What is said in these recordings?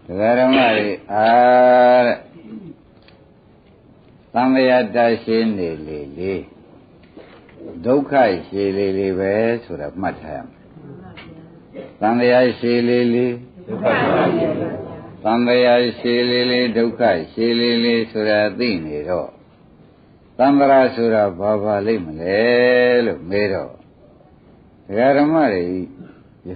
Garamari, Tambayata Shini Lili, Dokai Shili Ve Sura Matham. Tambaya Shili, Tambaya Shili, Dokai Shili Sura Dini Ro. Tambara Sura Baba Limle, Mero. Garamari,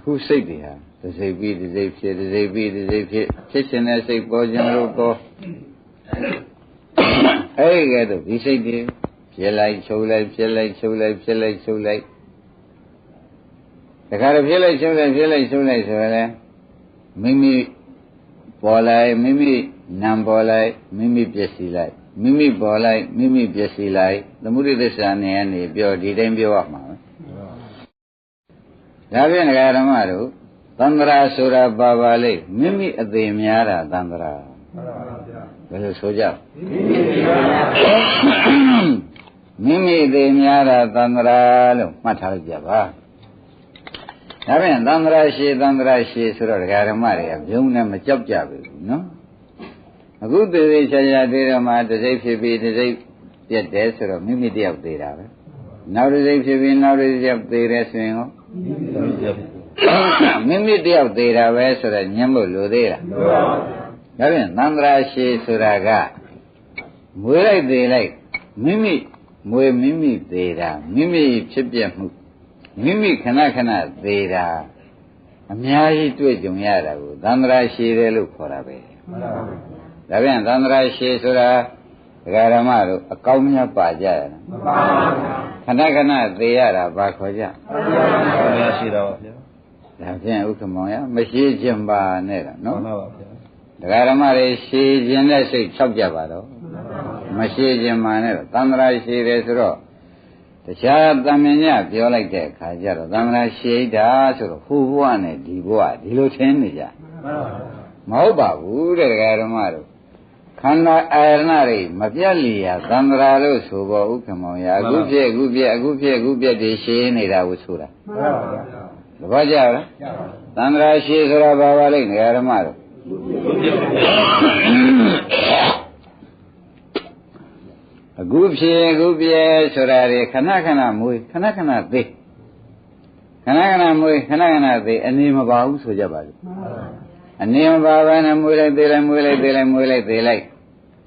who say there? The say be the say fit, the say be the say fit, kitchen as a bojan go. Hey, get up, he say, dear. Feel like so like, feel like so like, feel like so like. The kind of feel like so like, feel like so like, so like. Mimi Bolai, Mimi Nambolai, Mimi Jessie like. Mimi Bolai, Mimi Jessie like. The moody the sun and the beauty, then be up, man. Ravian Garamaru. Tandra Sura Babali, Mimi at the Miara Tandra. Well, Soja. Mimi the Miara Tandra, Matajava. Having Tandra she, Sura Garamari, Juna Machopjabi, no? A good day, Shayadira, the Zafi be the Zay, yet desert of Mimi de of the now the Zafi be now the of the wrestling. Mimi de of the Ravesura, Nyambo Ludera. Gavin, Nandra she Suraga. Where they like Mimi, where Mimi Dera, Mimi Chipiam, Mimi Kanakana Dera. A Miyahi to a Jumyara, Dandra she look for a way. Gavin, Dandra she Sura, Garamaru, a Kaumia Paja. Kanakana Dera, Bakoja. Ukamoya, Mashi Jimba Nera, no? The Garamari she Jenna Subjavado, Mashi Jimba, Tandra she Resro. The Shah Damina, you like that, Kajara, Damra she does, who won it, Diboa, Dilutenija. Mauba, Wood Garamaru. Kanda Ironari, Mapialia, Tandra Suba Ukamoya, Gubia, de Shane, Usura. Vaja, Tandra Shizura Bavali, Garamaro. A Gubia, Surari, Kanakana Mui, Kanakana de Kanakana Mui, Kanakana de, a name of Bahu Sujabal. A name of Bavana Mule, de like.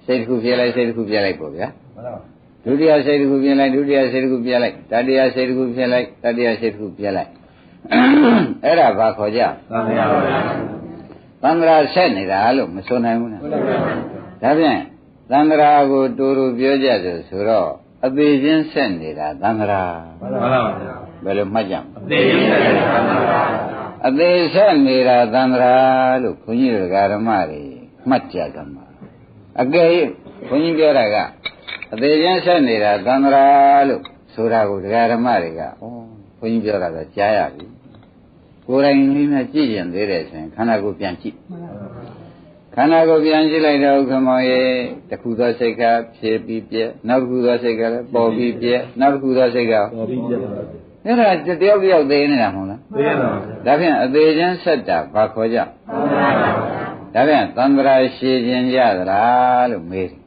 Said Kupiela, said Kupiela, Bobia. Dudia said Kupiela, Dudia said Kupiela, Tadia said Kupiela, Tadia said Kupiela. Era Bakoja. Tandra Senida, Masona. Tavian, Tandra go to Bioja, Suro, a vision Senida, Tandra. Belumajam. A day Senida, Tandra, look, Punir Garamari, Machagama. A gay, Punigaraga. A day Senida, Tandra, look, Sura Garamariga. Oh, Punigara, Jayabi. Korain Chijan, there is, and Kanago Pianchi. Kanago Pianchi like the Okamoye, the Kuda Seka, Pia, now Kuda Seka, Bobby Pia, now Kuda Seka. There are the day of the Enamona. Davian, the agent said that, Bakoja. Davian, Tandra Shijan Yadra, Mary.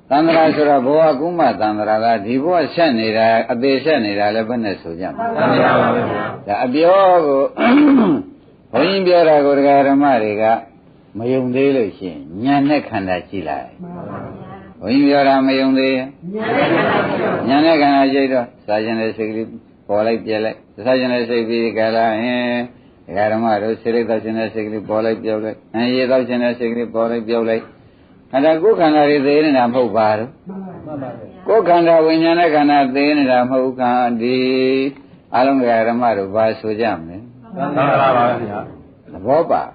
Tandra Sura Boa Guma, Tandra, Divo Senira, a Besanira, Lebanesujam. The Abiogo, Oimbiara Gorgara Mariga, Mayum de Yanekanda Chila. Oimbiara Mayum de Yanekana Jada, Sergeant Secret, Polite Jelly, Sergeant Secret Gala, Garamaro, Sergeant Secret, Polite Jelly, and Yellow Secret, Polite Jelly. And I go can I read in a whole bar. Go can I win and I cannot then in a whole candy. Along Garamaro by Sujam. Boba.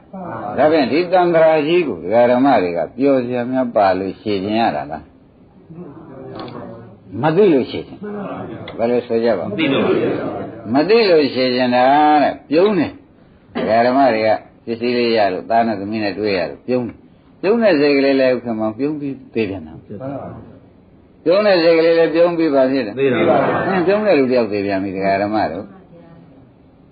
Raven did Dandra Higu, Garamariga, Piosiam Palu, Shijiana. Madilu Shijin. Well, Sujava. Madilu Shijana, Pune. Garamaria, Sicilia, Dana the minute we are, Pune. Don't as a lay come up, you'll be bigger now. Don't as a lay, don't be bad. Don't let you be Garamaro.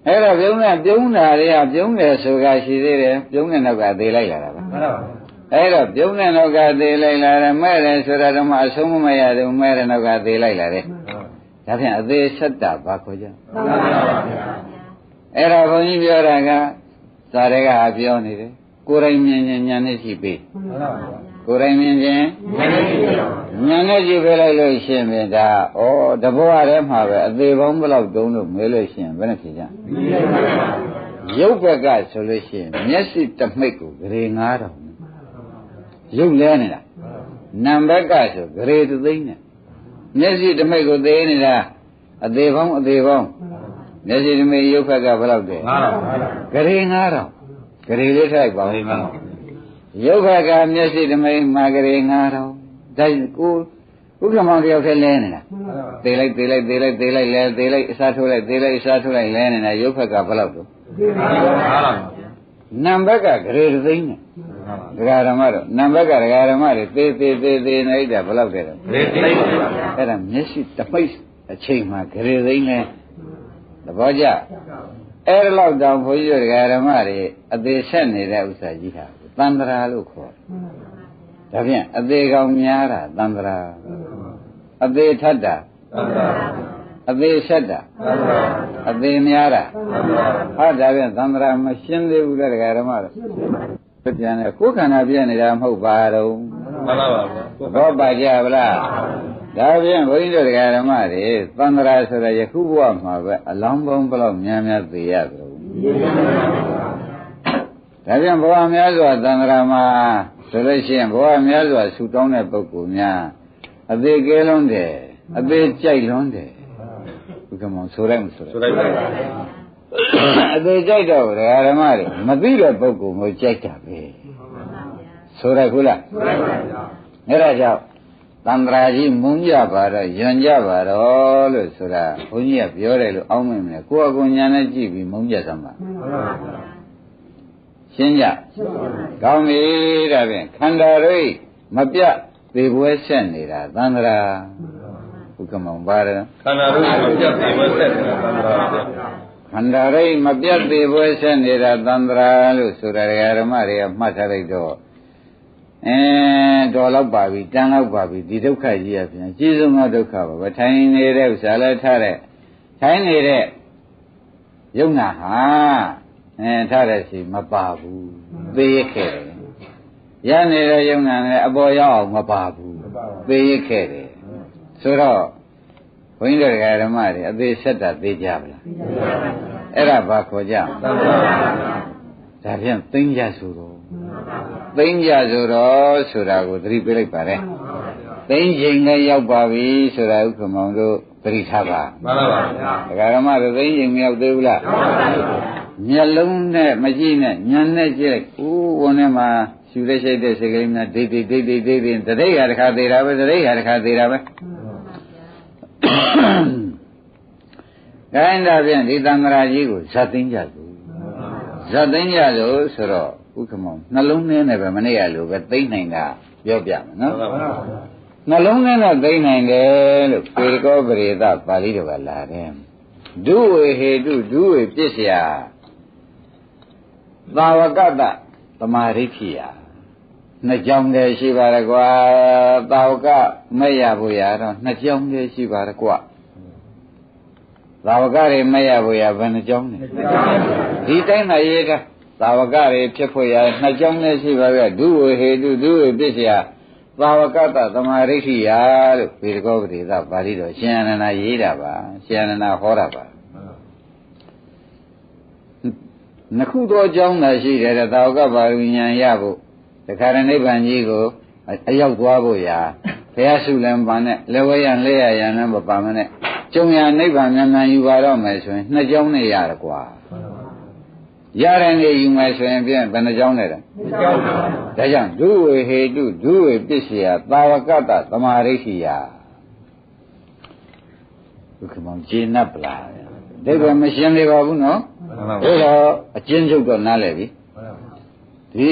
အဲ့တော့ပြုံးတာတွေကပြုံးတယ်ဆိုတာရှိသေးတယ်ပြုံးတဲ့နောက်ကသေးလိုက်လာတာပဲအဲ့တော့ပြုံးတဲ့နောက်ကသေးလိုက်လာတယ်မဲ့တယ်ဆိုတာတော့မှအဆုံးမရဘူးမဲ့တဲ့နောက်ကသေးလိုက်လာတယ်ဒါဖြင့်အသေးဆက်တာဘာခေါ်ကြအဲ့တော့ဘုန်းကြီးပြောတာကဇာတွေကပြောနေတယ်ကိုယ်တိုင်မြင်ဉာဏ်နဲ့ရှိပြီကိုယ်တိုင်မြင်ခြင်းဉာဏ်နဲ့ကြည့်ပေးလိုက်လို့ရှိရင်ဒါတဘောရထဲမှာပဲအသေးပေါင်းဘယ်လောက်တုံးလို့မေးလို့ရှိရင်ဘယ်နဲ့ဖြေကြရုပ်ဘက်ကဆိုလို့ရှိရင်မျက်စိတစ်မိတ်ကိုဂရေ9000ရုပ်လဲနေတာနံဘက်ကဆိုဂရေ3သိန်းနဲ့မျက်စိတစ်မိတ်ကိုသေးနေတာအသေးပေါင်းမျက်စိတစ်မိတ်ရုပ်ဘက်ကဘယ်လောက်လဲ9000ဂရေ9000ဂရေလေးထိုက်ပါဦးရုပ်ဘက်ကမျက်စိတစ်မိတ်မှာဂရေ9000ဒါကိုဥက္ကမောင်တယောက်ထဲလဲနေတာသေးလိုက်လဲသေးလိုက်အစားထိုးလိုက်သေးလိုက်အစားထိုးလိုက်လဲနေတာရုပ်ဘက်ကဘယ်လောက်တော့နံဘက်ကဂရေ3သိန်းနဲ့ဒကာဓမ္မတို့နံဘက်ကဒကာဓမ္မတွေသေးနေတာဘယ်လောက်တဲ့တော့အဲ့ဒါမျက်စိတစ်မိတ်အချိန်မှာဂရေသိန်းလဲသဘောကျအဲ့ဒါလောက်တောင်ဘုန်းကြီးတို့ဒကာဓမ္မတွေအသေးဆက်နေတဲ့ဥစ္စာကြီးဟာသန္တရာလို့ခေါ်ဒါဖြင့်အသေးကောင်များတာသန္တရာအသေးထက်တာအသေးဆက်တာအသေးများတာဟာဒါဖြင့်သန္တရာမရှင်းသေးဘူးလေဒကာဓမ္မတို့ပြန်တယ်ကိုယ်ခန္ဓာပြည့်နေတာမဟုတ်ပါတော့မှန်ပါပါဘောပါကြဗလားဒါဖြင့်ဘုန်းကြီးတို့ဒကာဓမ္မတွေသန္တရာဆိုတဲ့ယခုဘဝမှာပဲအလောင်းပေါင်းဘလောက်များသိရသလိုဒါဖြင့်ဘဝများစွာသန္တရာမှာဆိုလို့ရှိရင်ဘဝများစွာဆူတောင်းတဲ့ပုဂ္ဂိုလ်များအသေးကဲလွန်းတယ်အသေးကြိုက်လွန်းတယ်ဘုကမောင်ဆိုလိုက်မဆိုလိုက်အသေးကြိုက်တော့ဒကာဓမ္မတွေမသိတဲ့ပုဂ္ဂိုလ်မျိုးကြိုက်တာပဲဆိုရခုလားအဲ့ဒါကြောင့်သန္တရာကြီးမုန်းကြပါတော့ယွန်ကြပါတော့လို့ဆိုတာဘုန်းကြီးကပြောတယ်လို့အောင်းမိမယ်ကိုယ့်အကူညာနဲ့ကြည့်ပြီးမုန်းကြသမှာရှင်းကြကောင်းပြီဒါဖြင့်ခန္ဓာရိပ်မပြတ်သေပွဲဆက်နေတာသန္တရာဘုကမောင်ပါတယ်ခန္ဓာရိပ်မပြတ်သေပွဲဆက်နေတာသန္တရာခန္ဓာရိပ်မပြတ်သေပွဲဆက်နေတာသန္တရာလို့ဆိုတာဓမ္မတွေကမှတ်ထားလိုက်တော့တော်တော့ပါပြီတန်တော့ပါပြီဒီဒုက္ခကြီးရပြန်အကြီးဆုံးသောဒုက္ခပါပဲထိုင်နေတဲ့ဥစ္စာလည်းထားတဲ့ထိုင်နေတဲ့ယုံနာဟာထားတဲ့စီမပါဘူးသေရခဲ့တယ်ရနေတဲ့ယုံနာလည်းအပေါ်ရောက်အောင်မပါဘူးသေရခဲ့တယ်ဆိုတော့ဘုန်းကြီးတို့ဓမ္မတွေအသေးဆက်တာသိကြပါလားအဲ့ဒါဘာခေါ်ကြဒါဖြင့်သိကြဆိုတော့သိကြဆိုတော့ဆိုတာကိုသတိပေးလိုက်ပါလေသိချိန်လည်းရောက်ပါပြီဆိုတာဥက္ကမောင်တို့သတိထားပါမှန်ပါပါဗျာဒကာဓမ္မတို့သိချိန်မရောက်သေးဘူးလားမျက်လုံးနဲ့မကြည့်နဲ့ဉာဏ်နဲ့ကြည့်လိုက်ဝန်ထဲမှာရှူလက်ရှိတဲ့စိတ်ကလေးများဒိတ်တရိပ်ဟာတစ်ခါသေးတာပဲတရိပ်ဟာတစ်ခါသေးတာပဲခိုင်းတာဖြင့်ဒီသံဃာကြီးကိုဇတ်သိမ်းကြလို့ဆိုတော့ဥက္ကမောင်နှလုံးထဲနဲ့ပဲမနေ့ကလိုပဲသိမ့်နိုင်တာပြောပြမယ်နော်နှလုံးထဲနဲ့သိမ့်နိုင်တယ်လို့ပေကောပရိသပါဠိတော်ကလာတယ်ဒုဝေဟေတုဒုဝေပစ္စယသာဝကတ္တသမာဓိဋ္ဌိယနှစ်ကြောင်းတည်းရှိပါရကွာသာဝကမဲ့ရဖို့ရတော့နှစ်ကြောင်းတည်းရှိပါရကွာသာဝကတွေမဲ့ရဖို့ရဘယ်နှကြောင်းလဲဒီတိုင်းသာရေးတာသာဝကတွေဖြစ်ဖို့ရနှစ်ကြောင်းတည်းရှိပါရဲ့ဒုဝေဟေတုဒုဝေပစ္စယသာဝကတ္တသမာဓိဋ္ဌိယလို့ပေတကောပရိသပါဠိတော်ရှင်အနန္ဒရေးတာပါရှင်အနန္ဒဟောတာပါနှစ်ခုသောအကြောင်းသာရှိတယ်သာဝကပါရဉာဏ်ရဖို့တခါရနိဗ္ဗာန်ကြီးကိုအရောက်သွားဖို့ရာဘုရားရှုလမ်းပါနဲ့လက်ဝဲရန်လက်ရရန်လည်းမပါမနဲ့ကျုံရနိဗ္ဗာန်မြန်ယူပါတော့မယ်ဆိုရင်နှစ်ကြောင်းနဲ့ရရကွာရတဲ့နေယူမယ်ဆိုရင်ဖြင့်ဘယ်နှကြောင်းလဲနှစ်ကြောင်းပါဒါကြောင့်ဒုဝေဟေတုဒုဝေပစ္စယသာဝကတ္တသမာဓိဋ္ဌိယဒုက္ခမောင်ကျေနပ်ပလားဒိဗ္ဗမရှင်းသေးပါဘူးနော်ဒါတော့အကျဉ်းချုပ်တော့နားလည်ပြီဒီ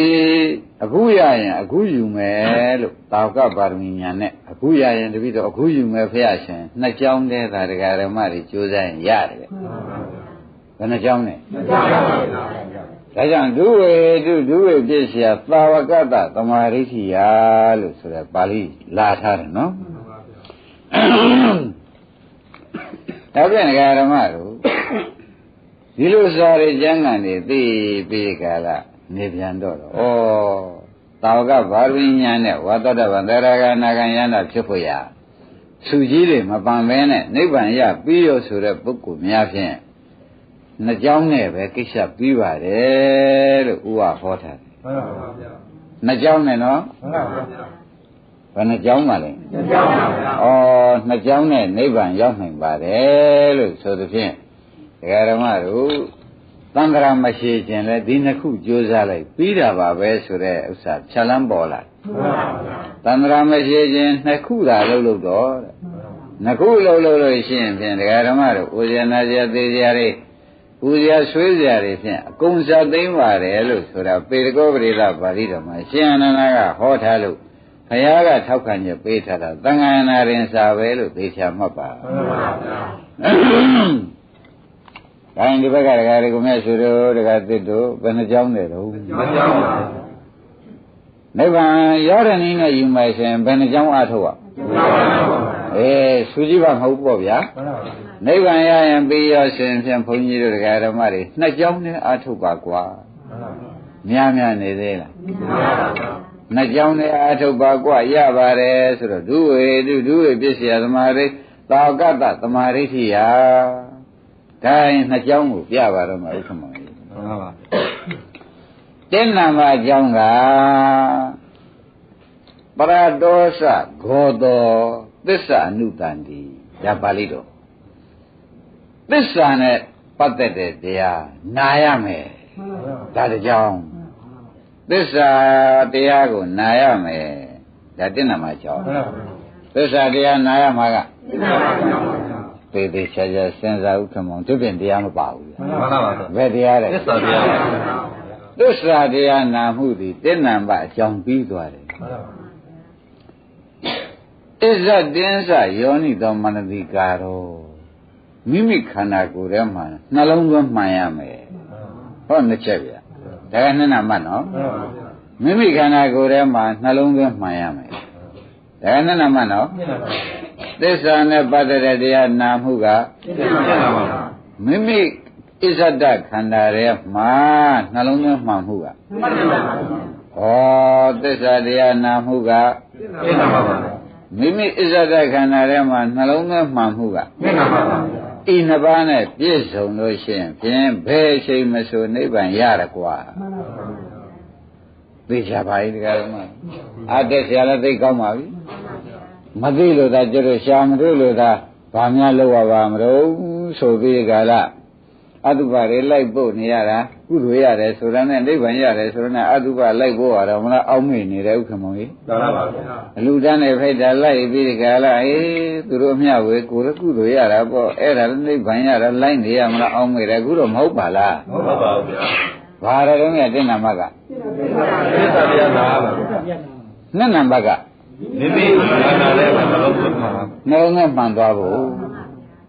အခုရရင်အခုယူမယ်လို့သာဝကပါရမီညာနဲ့အခုရရင်တပိတော့အခုယူမယ်ဖះရှင်နှစ်ကြောင်းတည်းသာဒကာဓမ္မတွေကြိုးစားရင်ရတယ်ဘ ယ်နှကြောင်းနဲ့ဒါကြောင့်ဒုဝေပစ္စယသာဝကတသမာဓိဋ္ဌိယလို့ဆိုတဲ့ပါဠိလာထားတယ်နော်ဒါပြန်ဓမ္မတို့ဒီလိုစာရကျမ်းကနေသိပြီးကြလားနေပြန်တော့ဩသာဝကဘာဝိညာဉ်နဲ့ဝါသတ္တဗံသရဂနာဂံယန္တာဖြစ်ဖို့ရသူကြီးတွေမပန်ပဲနဲ့နိဗ္ဗာန်ရပြီးရောဆိုတဲ့ပုဂ္ဂိုလ်များဖြင့်နှစ်ကြောင်းနဲ့ပဲကိစ္စပြီးပါတယ်လို့ဥပဟောထားတယ်မှန်ပါဗျာနှစ်ကြောင်းနဲ့နော်မှန်ပါဗျာဘယ်နှစ်ကြောင်းပါလဲနှစ်ကြောင်းပါဗျာဩနှစ်ကြောင်းနဲ့နိဗ္ဗာန်ရောက်နိုင်ပါတယ်လို့ဆိုသဖြင့်ဒကာဓမ္မတို့သံဃာမရှိခြင်းလဲဒီနှစ်ခုကြိုးစားလိုက်ပြီးတာပါပဲဆိုတဲ့ဥစ္စာဖြတ်လန်းပေါ်လာမှန်ပါဗျာသံဃာမရှိခြင်းနှစ်ခုသာလုပ်တော့တဲ့နှစ်ခုလုပ်လို့ရှိရင်ဖြင့်ဒကာဓမ္မတို့ဥဇေနာဇာသေးဇာတွေပူဇာဆွေးဇာတွေဖြင့်အကုန်စားသိမ့်ပါတယ်လို့ဆိုတာပေတကောပရိသပါဠိတော်မှာရှင်အနန္ဒကဟောထားလို့ဘုရားကထောက်ခံချက်ပေးထားတာသံဃာနာရင်စာပဲလို့သေချာမှတ်ပါမှန်ပါဗျာဒါရင်ဒီဘက်ကဒကာတွေကိုမြတ်ဆိုတော့ဒကာသစ်တို့ဘယ်နှကြောင်းနေတော့မကြောင်းပါဘူးနိဗ္ဗာန်ရောက်တဲ့နည်းနဲ့ယူမယ်ဆိုရင်ဘယ်နှကြောင်းအားထုတ်ရဆူကြည့်ပါမဟုတ်ပေါ့ဗျာနိဗ္ဗာန်ရရင်ပြီးရောရှင်ဖြင့်ဘုန်းကြီးတို့ဒကာဓမ္မတွေနှစ်ကြောင်းနဲ့အားထုတ်ပါကွာများနေသေးလားနှစ်ကြောင်းနဲ့အားထုတ်ပါကွာရပါတယ်ဆိုတော့ဒုဝေပစ္စယသမာဓိသာဝကတသမာဓိဋ္ဌိယဒါရင်နှစ်ကြောင်းကိုပြပါတော့မှာဥက္ကမောင်ကြီးမှန်ပါတင်းနံပါတ်အကြောင်းကပရဒောသဂောတောသစ္စာအနုတန်တိဒါပါဠိတော်သစ္စာနဲ့ပတ်သက်တဲ့တရားနာရမယ်ဒါတကြောင်းသစ္စာတရားကိုနာရမယ်ဒါတင်းနံပါတ်အကြောင်းသစ္စာတရားနာရမှာကသေသေးချာချာစဉ်းစားဥက္ကမောင်သူပြင်တရားမပါဘူးမှန်ပါပါဘယ်တရားလဲသစ္စာတရားသစ္စာတရားနာမှုသည်တင်းနံပါတ်အကြောင်းပြီးသွားတယ်မှန်ပါပါအစ္ဆတင်းစယောနိသောမနတိကာရောမိမိခန္ဓာကိုယ်ထဲမှာနှလုံးသွင်းမှန်ရမယ်ဟောနှစ်ချက်ဗျာဒါကနှစ်နံပါတ်နော်မိမိခန္ဓာကိုယ်ထဲမှာနှလုံးသွင်းမှန်ရမယ်ဒါကနှစ်နံပါတ်နော်သစ္စာနဲ့ပတ်သက်တဲ့တရားနာမှုကမိမိအစ္ဆဒခန္ဓာထဲမှာနှလုံးသွင်းမှန်မှုကသစ္စာတရားနာမှုကမိမိအစ္ဆဒခန္ဓာထဲမှာနှလုံးသွင်းမှန်မှုကဤနှစ်ပါးနဲ့ပြည့်စုံလို့ရှိရင်ဖြင့်ဘယ်ရှိမဆိုနိဗ္ဗာန်ရရကွာသိချပါ යි တကယ်မှအတက်ဆရာလည်းသိကောင်းပါပြီမသိလို့သာကျတော့ရှာမတို့လို့သာဘာများလောက်ရပါမလို့ဆိုပြီးကြလားအတုပတွေလိုက်ပို့နေရတာကုသိုလ်ရတယ်ဆိုတာနဲ့နိဗ္ဗာန်ရတယ်ဆိုတာနဲ့အတုပလိုက်ပို့ရတော့မလားအောက်မေ့နေတဲ့ဥက္ကမောကြီးမှန်ပါပါဗျာအလူတန်းနဲ့ဖိတ်တာလိုက်ပြီးကြလားသူတို့အမျှဝေကိုယ်ကုသိုလ်ရတာပေါ့အဲ့ဒါနိဗ္ဗာန်ရတာလိုက်နေရမလားအောက်မေ့တယ်အခုတော့မဟုတ်ပါလားမဟုတ်ပါဘူးဗျာဘာရတော့မြတ်တဲ့နာမကသစ္စာတရားနာပါနှစ်နံပါတ်ကမိမိခန္ဓာထဲမှာနှလုံးသွင်းမှန်နှလုံးနဲ့မှန်သွားဖို့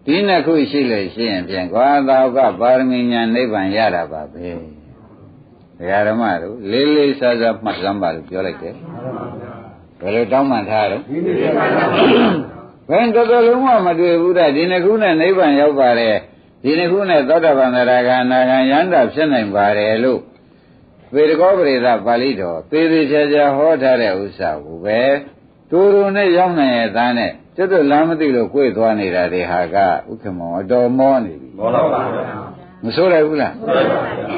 ဒီနှစ်ခုရှိလို့ရှိရင်ပြန်ကွာသာဝကပါရမီညာနိဗ္ဗာန်ရတာပါပဲဒကာဓမ္မတို့လေးလေးစားစားမှတ်စမ်းပါလို့ပြောလိုက်တယ်ဘယ်လိုတောင်းပန်ထားတော့ဘယ်တော်တော်လုံးဝမတွေ့ဘူးတဲ့ဒီနှစ်ခုနဲ့နိဗ္ဗာန်ရောက်ပါတယ်ဒီနှစ်ခုနဲ့သောတာပန်သရဂါနာဂံယန္တာဖြစ်နိုင်ပါတယ်လို့ပေတကောပရိသပါဠိတော်သေသေးချာချာဟောထားတဲ့ဥစ္စာကိုပဲတူတူနဲ့ရောက်နိုင်ရဲ့သားနဲ့ကျွတ်တို့လမ်းမသိလို့ကိုယ်သွားနေတာတွေဟာကဥက္ကမောအတော်မောနေပြီမောတော့ပါဗျာမဆိုးရဘူးလား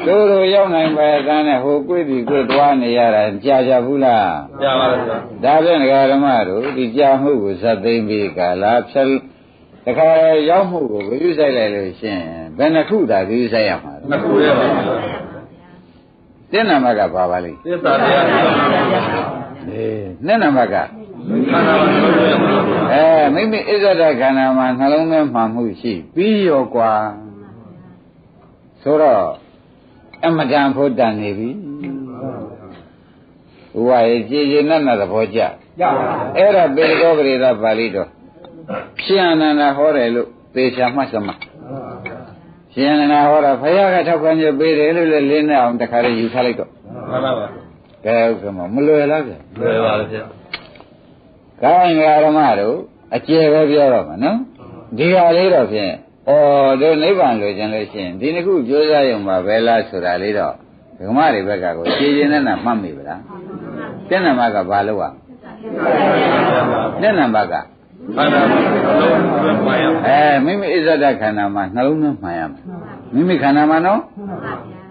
တူတူရောက်နိုင်ပါရဲ့သားနဲ့ဟိုကိုယ်ဒီကိုယ်သွားနေရတာကြာကြဘူးလားကြာပါဗျာဒါဖြင့်ဓမ္မတို့ဒီကြာမှုကိုဇတ်သိမ့်ပြီးကာလဖြတ်တခါရောက်မှုကိုဂရုစိုက်လိုက်လို့ရှင်ဘယ်နှခုသာဂရုစိုက်ရမှာနှစ်ခုရပါဗျာတင်းနံပါတ်ကဘာပါလိမ့်သစ္စာတရားနှစ်နံပါတ်ကမိမိအစ္ဆဒခန္ဓာမှာနှလုံးသွင်းမှန်မှုရှိပြီးရောကွာဆိုတော့အမတန်ဖို့တန်နေပြီဟိုကကြည်ကြည်နက်နက်သဘောကျအဲ့ဒါပေကောပရိသပါဠိတော်ရှင်အနန္ဒဟောတယ်လို့သေချာမှတ်စမ်းပါရှ ရှင်နာဟောတာဖယားကထောက်ခံချက်ပေးတယ်လို့လည်းလင်းနေအောင်တခါလေးယူထားလိုက်တော့မှန်ပါပါကဲဥက္ကမမလွယ်လားဗျလွယ်ပါလေဗျကိုင်းဓမ္မတို့အကျယ်ပဲပြောတော့မှာနော်ဒီဟာလေးတော့ဖြင့်ဩတို့နိဗ္ဗာန်လိုချင်လို့ရှိရင်ဒီနှစ်ခုကြိုးစားရုံပါပဲလားဆိုတာလေးတော့ဓမ္မတွေဘက်ကကိုရှင်းရှင်းနဲ့မှတ်မိဗလားတဲ့နံပါတ်ကဘာလို့อ่ะတဲ့နံပါတ်ကခန္ဓာမှာနှလုံးသွင်းမှန်ရမယ်မိမိဣဇဒခန္ဓာမှာနှလုံးသွင်းမှန်ရမယ်မိမိခန္ဓာမှာနော်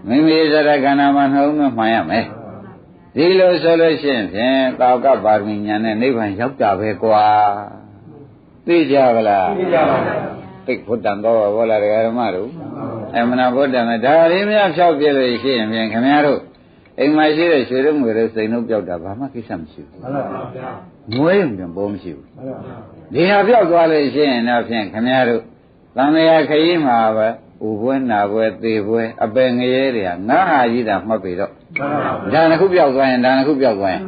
မိမိဣဇဒခန္ဓာမှာနှလုံးသွင်းမှန်ရမယ်ဒီလိုဆိုလို့ရှိရင်ဖြင့်သာဝကပါရမီညာနဲ့နိဗ္ဗာန်ရောက်တာပဲကွာသိကြပါလားသိကြပါပါသိဘုဒ္ဓံတော်ဘောလာဓမ္မတို့မနာဘုဒ္ဓံဒါလေးများဖြောက်ပြလို့ရှိရင်ဖြင့်ခင်ဗျားတို့အိမ်မှာရှိတဲ့ရွှေတို့ငွေတို့စိန်တို့ပြောက်တာဘာမှကိစ္စမရှိဘူးမှန်ပါဗျာငွေရင်ပြန်ပေါ်မရှိဘူးမှန်ပါဗျာဒီဟာပြောက်သွားလို့ရှိရင်တော့ဖြင့်ခင်ဗျားတို့သံဃာခရီးမှာပဲဥပွဲနာပွဲသေပွဲအပယ်ငရဲတွေကငါးဟာကြီးတာမှတ်ပြီတော့ဒါနှစ်ခုပြောက်သွားရင်ဒါနှစ်ခုပြောက်သွားရင်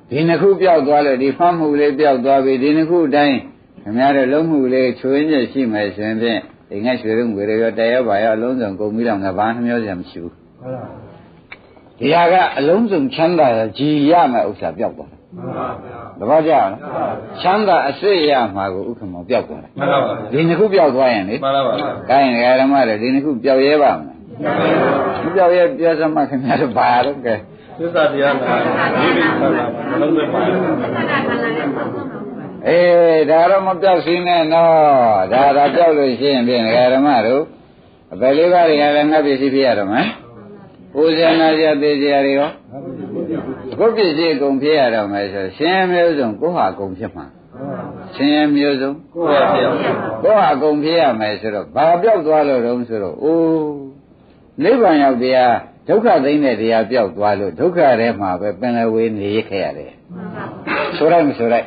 ဒီနှစ်ခုပြောက်သွားလို့ဒီမှတ်မှုလေးပြောက်သွားပြီဒီနှစ်ခုတိုင်းခင်ဗျားတို့လုံးမှုလေးချွေးညက်ရှိမယ်ဆိုရင်ဖြင့်ဒီငါရွှေတို့ငွေတွေရောတဲရောပါရောအလုံးစုံကုန်ပြီးတော့ငါဘာနှမျောစရာမရှိဘူးဒီဟာကအလုံးစုံချမ်းသာကြည်ရမယ်ဥစ္စာပြောက်သွားတယ်တပည့်ကြအောင်ချမ်းသာအစစ်ရမှာကိုဥက္ကမောပြောက်သွားတယ်ဒီနှစ်ခုပြောက်သွားရင်လေမှန်ပါပါကိုင်းဓမ္မတွေဒီနှစ်ခုပြောက်ရဲပါမလားမပြောက်ရဲပြောစမှခင်ဗျားတို့ဘာတော့ကဲသစ္စာတရားနာဒီလိုခန္ဓာနှလုံးသွင်းပါဒါတော့မပြောက်စင်းနဲ့နော်ဒါပြောက်လို့ရှိရင်ဖြင့်ဓမ္မတို့အပယ်လေးပါးတွေကလည်းငါပစ္စည်းဖြစ်ရတော့မယ်ဥဇဏကြသေးကြတွေရောကိုပစ္စည်းကုန်ဖြစ်ရတော့မယ်ဆိုရှင်မျိုးစုံကိုဟာကုန်ဖြစ်မှာရှင်မျိုးစုံကိုဟာဖြစ်ကိုဟာကုန်ဖြစ်ရမယ်ဆိုတော့ဘာပြောက်သွားလို့တုံးဆိုတော့အိုးနိဗ္ဗာန်ရောက်တရားဒုက္ခသိမ့်တဲ့တရားပြောက်သွားလို့ဒုက္ခထဲမှာပဲပင်လယ်ဝေးနေရခဲ့ရတယ်ဆိုလိုက်မဆိုလိုက်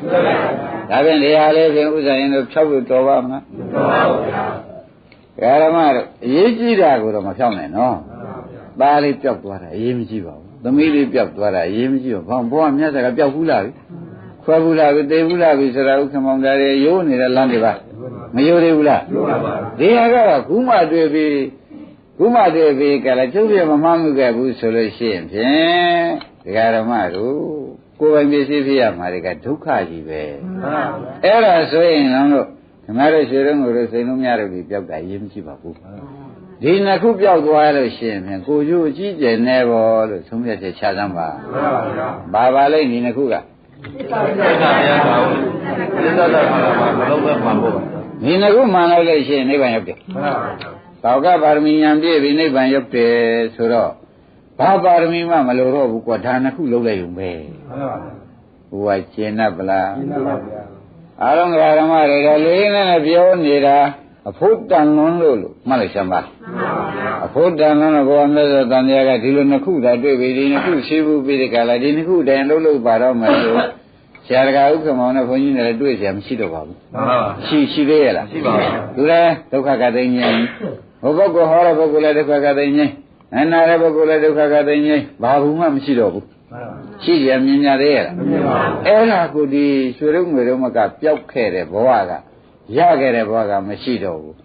ဒါဖြင့်တရားလေးဖြင့်ဥဇဏတို့ဖြောက်လို့တော်ပါမလားတော်ပါဘူးဗျာဓမ္မတို့အရေးကြီးတာကိုတော့မဖြောက်နဲ့နော်သားလေးပြောက်သွားတာအရေးမကြီးပါဘူးသမီးလေးပြောက်သွားတာအရေးမကြီးပါဘူးဘောကမြတ်စွာကပြောက်ဘူးလားခွဲဘူးလားသေဘူးလားဆိုတာဥက္ကမောင်သားတွေရိုးနေတဲ့လမ်းတွေပါမရိုးသေးဘူးလားဒီဟာကတော့ခုမှတွေ့ပြီးကလည်းကျုပ်ပြမမှန်းမှုခဲ့ဘူးဆိုလို့ရှိရင်ဖြင့်ဒကာဓမ္မတို့ကိုယ်ပိုင်ပစ္စည်းဖြစ်ရမှာတွေကဒုက္ခကြီးပဲအဲ့ဒါဆိုရင်တော့ဓမ္မတို့ရွှေတို့ငွေတို့စိန်လုံးများတို့ဒီပြောက်တာအရေးမကြီးပါဘူးဒီနှစ်ခုပြောက်သွားလို့ရှိရင်ဖြင့်ကိုကျိုးအကြီးကျယ်နေပေါ်လို့သုံးဖြတ်ချက်ချစမ်းပါဘာလိမ့်ဒီနှစ်ခုကသစ္စာတရားပါဘူးသစ္စာတရားမှာမလုံးပဲမှန်ဖို့ပါဒီနှစ်ခုမှန်လို့လို့ရှိရင်နိဗ္ဗာန်ရောက်တယ်သာဝကပါရမီဉာဏ်ပြည့်ပြီးနိဗ္ဗာန်ရောက်တယ်ဆိုတော့ဘာပါရမီမှမလိုတော့ဘူးကွာဒါနှစ်ခုလုံးလိုက်ုံပဲဟိုကကျင့်납ဗလားကျင့်납ပါဗျာအားလုံးဓမ္မတွေတော့လေးနဲ့ပြောနေတာအဖို့တန်လွန်းလို့မှတ်လိုက်စမ်းပါအဖို့တန်လွန်းတော့ဘောမြတ်စွာဘုရားကဒီလိုနှစ်ခုသာတွေ့ပြီဒီနှစ်ခုရှိဘူးပြီးဒီကလာဒီနှစ်ခုတည်းလုံးပါတော့မယ်ဆိုဆရာတကာဥက္ကမောင်နဲ့ဘုန်းကြီးနဲ့လည်းတွေ့เสียမရှိတော့ပါဘူးမှန်ပါပါရှိသေးရဲ့လားရှိပါဘူးသူလည်းဒုက္ခကသိဉ္ဇဉ်ဟိုပုဂ္ဂိုလ်ဟောတဲ့ပုဂ္ဂိုလ်လည်းဒုက္ခကသိဉ္ဇဉ်အနာတဲ့ပုဂ္ဂိုလ်လည်းဒုက္ခကသိဉ္ဇဉ်ဘာဘူးမှမရှိတော့ဘူးရှိရမြင်ကြသေးရဲ့လားအဲ့ဒါကိုဒီရွှေရုံငွေရုံမကပျောက်ခဲ့တဲ့ဘဝကရခဲ့တဲ့ဘဝကမရှိတော့ဘူး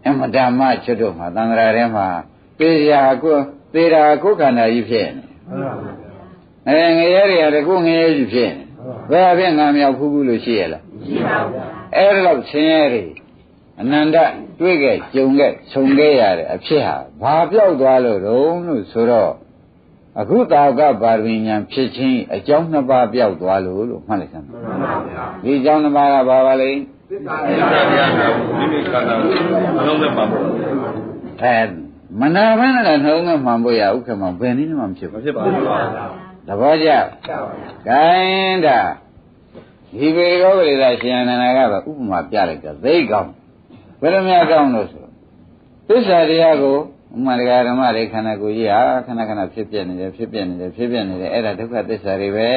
အမတမချွတ်တော့မှာသံဃာထဲမှာသေရာကိုသေတာကိုခန္ဓာကြီးဖြစ်နေငရဲတွေရတယ်ကိုငရဲကြီးဖြစ်နေဘယ်အဖြစ်ငါမြောက်ဖူးဘူးလို့ရှိရလားရှိပါဘူးအဲ့ဒါတော့ဆင်းရဲတွေအနန္တတွေ့ခဲ့ကြုံခဲ့ခြုံခဲ့ရတဲ့အဖြစ်ဟာဘာပြောက်သွားလို့တုံးလို့ဆိုတော့အခုတာဝကပါရမီဉာဏ်ဖြစ်ခြင်းအကြောင်းနှစ်ပါးပြောက်သွားလို့မှတ်လိုက်စမ်းပါဗျာဒီအကြောင်းနှစ်ပါးကဘာပါလဲသစ္စာတရားနာမိမိခန္ဓာနှလုံးသွင်းပါဖို့မနာဘဲနဲ့နှလုံးသွင်းမှန်ဖို့ရဥက္ကမောင်ဘယ်နည်းမှမဖြစ်ဘူးမဖြစ်ပါဘူးသဘောကျခိုင်းတာဒီပေရောဂလိသာရှင်အနန္ဒာကပဲဥပမာပြလိုက်တော့သိကောင်းဘယ်လိုများကောင်းလို့ဆိုသစ္စာတရားကိုဥမာတရားဓမ္မတွေခန္ဓာကိုယ်ကြီးဟာခဏခဏဖြစ်ပြနေတယ်အဲ့ဒါဒုက္ခသစ္စာတွေပဲ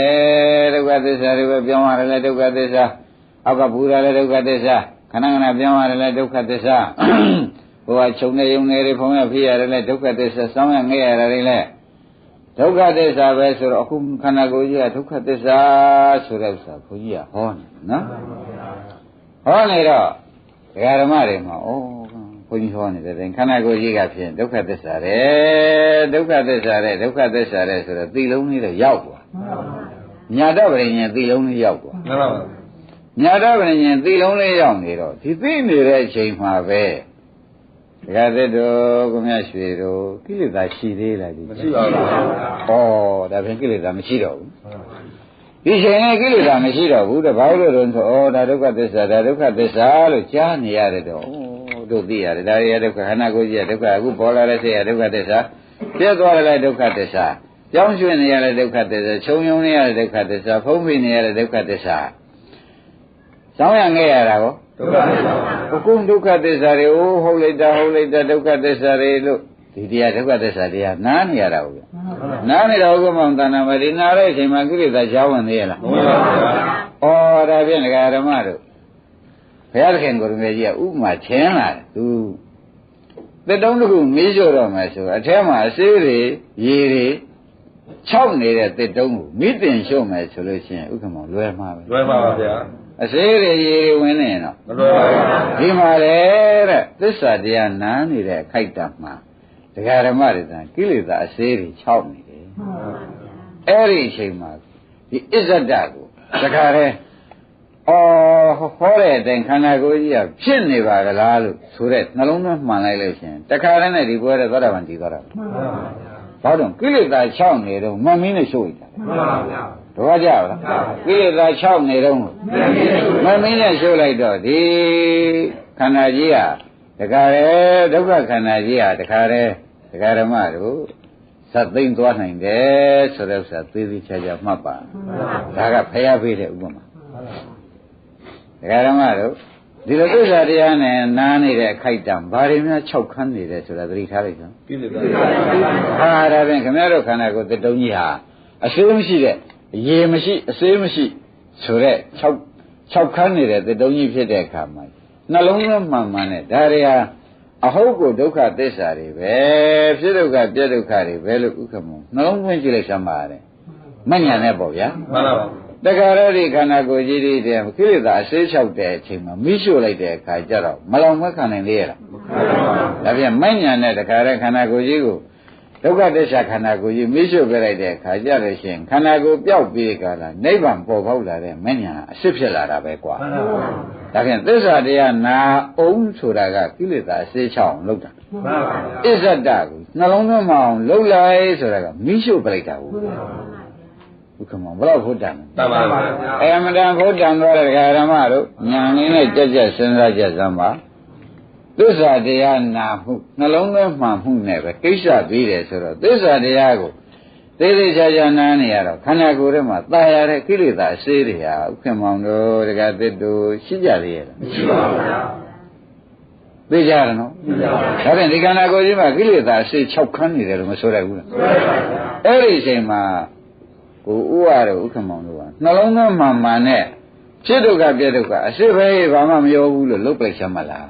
ပြောင်းရတယ်လေဒုက္ခသစ္စာအောက်ကဘူတာလည်းဒုက္ခသစ္စာခဏခဏပြောင်းရတယ်လေဒုက္ခသစ္စာဘဝခြုံနေယုံနေတွေဖုံးရဖြစ်ရတယ်လေဒုက္ခသစ္စာစောင်းရငဲ့ရတယ်လေဒုက္ခသစ္စာပဲဆိုတော့အခုခန္ဓာကိုယ်ကြီးကဒုက္ခသစ္စာဆိုတဲ့ဥစ္စာဘုန်းကြီးကဟောနေနော်ဟောနေတော့ဓမ္မတွေမှာဩ ဘုန်းကြီးဟောနေတဲ့ခန္ဓာကိုယ်ကြီးကဖြင့်ဒုက္ခသစ္စာတဲ့ဒုက္ခသစ္စာတဲ့ဆိုတော့သိလုံးလေးတော့ရောက်သွားညာတော့ဗြိဉ္ဉ်သိလုံးလေးရောက်သွားမှန်ပါပါညာတော့ဗြိဉ္ဉ်သိလုံးလေးရောက်နေတော့ဒီသိနေတဲ့အချိန်မှာပဲဒကာသစ်တို့ကိုမြတ်ရွှေတို့ကိလေသာရှိသေးလားဒီမရှိပါဘူးဩဒါဖြင့်ကိလေသာမရှိတော့ဘူးဒီချိန်နဲ့ကိလေသာမရှိတော့ဘူးတဲ့ဘာလို့လဲဆိုတော့ဒါဒုက္ခသစ္စာလို့ကြားနေရတယ်တော့တို့သိရတယ်ဒါရဒုက္ခခန္ဓာကိုယ်ကြီးရဒုက္ခအခုပေါ်လာတဲ့စိတ်ရဒုက္ခသစ္စာပြည့်သွားတဲ့ဒုက္ခသစ္စာကြောင်းရွှင်နေရတဲ့ဒုက္ခသစ္စာခြုံယုံနေရတဲ့ဒုက္ခသစ္စာဖုံးဖိနေရတဲ့ဒုက္ခသစ္စာကြောင်းရငဲ့ရတာကောဒုက္ခသစ္စာအကုန်ဒုက္ခသစ္စာတွေဟုတ်လိုက်တာဒုက္ခသစ္စာတွေလို့ဒီတရားဒုက္ခသစ္စာတရားနားနေရတာဟုတ်ကဲ့နားနေတော့ဥပမောင်တဏ္ဍာမဒီနားတဲ့အချိန်မှာကိလေသာကြောင်းဝင်သေးရလားမဝင်ပါဘူးဩဒါဖြင့်ဒကာဓမ္မတို့ဘုရားသခင်ကိုယ်တော်ကြီးကဥပမာချင်းလာတယ်သူတစ်တုံးတစ်ခုမေးကြတော့မယ်ဆိုအထဲမှာအစေးတွေရေတွေခြောက်နေတဲ့တစ်တုံးကိုမိတင်ရှုံမယ်ဆိုလို့ရှိရင်ဥက္ကမောင်လွယ်မှာပဲလွယ်ပါပါဗျာအစေးတွေရေတွေဝင်နေရင်တော့မလွယ်ပါဘူးဒီမှာလေတဲ့သစ္စာတရားနားနေတဲ့အခိုက်အတန့်မှာဒကာဓမ္မတွေကိလေသာအစေးတွေခြောက်နေတယ်အဲ့ဒီအချိန်မှာဒီအစ္ဆဒကိုဒကာတဲ့ဟောတဲ့အတိုင်းခန္ဓာကိုယ်ကြီးကဖြစ်နေပါကလားလို့ဆိုတဲ့နှလုံးသွင်းမှန်လိုက်လို့ရှင်တခါတည်းနဲ့ဒီပွဲတဲ့သောတာပန်တည်သွားတာဘာလို့ကိလေသာ6နေတော့မမင်းနဲ့ရှို့ရတာမှန်ပါဗျာတော့ကြပါလားကိလေသာ6နေတော့မမင်းနဲ့ရှို့လိုက်တော့ဒီခန္ဓာကြီးဟာတခါတည်းဒုက္ခခန္ဓာကြီးဟာတခါတည်းဒကာဓမ္မတို့သတ်သိမ့်သွားနိုင်တယ်ဆိုတဲ့ဥစ္စာသေးသေးချာချာမှတ်ပါဒါကဖျားပေးတဲ့ဥပမာဒကာဓမ္မတို့ဒီလိုသစ္စာတရားနဲ့နားနေတဲ့အခိုက်အတန့်ဘာတွေများ6ခန်းနေတယ်ဆိုတာသတိထားလိုက်ကြကိလေသာဟာဒါဖြင့်ခင်ဗျားတို့ခန္ဓာကိုယ်တတုံးကြီးဟာအစေးမရှိတဲ့ရေမရှိအစေးမရှိဆိုတဲ့6ခန်းနေတဲ့တတုံးကြီးဖြစ်တဲ့အခါမှာနှလုံးသွင်းမှန်မှန်နဲ့ဒါတွေဟာအဟုတ်ကိုဒုက္ခသစ္စာတွေပဲဖြစ်ဒုက္ခပြည့်ဒုက္ခတွေပဲလို့ဥက္ကမောနှလုံးသွင်းကြည့်လိုက်စမ်းပါတဲ့မညံနဲ့ပေါ့ဗျာမှန်ပါပါတခါရတဲ့ခန္ဓာကိုယ်ကြီးတွေတဲ့ကိလေသာအစေးလျှောက်တဲ့အချိန်မှာမိရှို့လိုက်တဲ့အခါကျတော့မလောင်မခံနိုင်သေးရလားဒါပြန်မညံနဲ့တခါရခန္ဓာကိုယ်ကြီးကိုဒုက္ခသစ္စာခန္ဓာကိုယ်ကြီးမိရှို့ပြလိုက်တဲ့အခါကျတော့ရှင်ခန္ဓာကိုယ်ပျောက်ပြီးကြလားနိဗ္ဗာန်ပေါ်ပေါက်လာတဲ့မညံအစစ်ဖြစ်လာတာပဲကွာဒါပြန်သစ္စာတရားနာအောင်ဆိုတာကကိလေသာအစေးချောင်းလုပ်တာမှန်ပါဗျာအစ္ဆဒကိုနှလုံးသွင်းမအောင်လှုပ်လိုက်ဆိုတာကမိရှို့ပြလိုက်တာဟုတ်ဥက္ကမောဘယ်တော့ဖို့တန်တန်ပါပါအမတန်ဖို့တန်သွားတဲ့ဒကာဓမ္မတို့ညာနေနဲ့ကြက်ကြက်စဉ်းစားကြစမ်းပါသစ္စာတရားနာမှုနှလုံးသွင်းမှန်မှုနဲ့ပဲကိစ္စပြီးတယ်ဆိုတော့သစ္စာတရားကိုသေးသေးချာချာနားနေရတော့ခန္ဓာကိုယ်ထဲမှာတာယာတဲ့ကိလေသာအစေးတွေဟာဥက္ကမောင်တို့ဒကာသစ်တို့ရှိကြသေးရဲ့လားမရှိပါဘူးဗျာသိကြရနော်သိကြပါဘူးဒါဖြင့်ဒီခန္ဓာကိုယ်ကြီးမှာကိလေသာအစေး6ခန်းနေတယ်လို့မဆိုရဘူးလားဆိုရပါဘူးအဲ့ဒီအချိန်မှာကိုဥရတို့ဥက္ကမောင်တို့ကနှလုံးသွင်းမှန်မှန်နဲ့ဖြစ်ဒုက္ခပြည့်ဒုက္ခအစစ်ပဲဘာမှမရောဘူးလို့လုတ်ပလိုက်ချမ်းမလား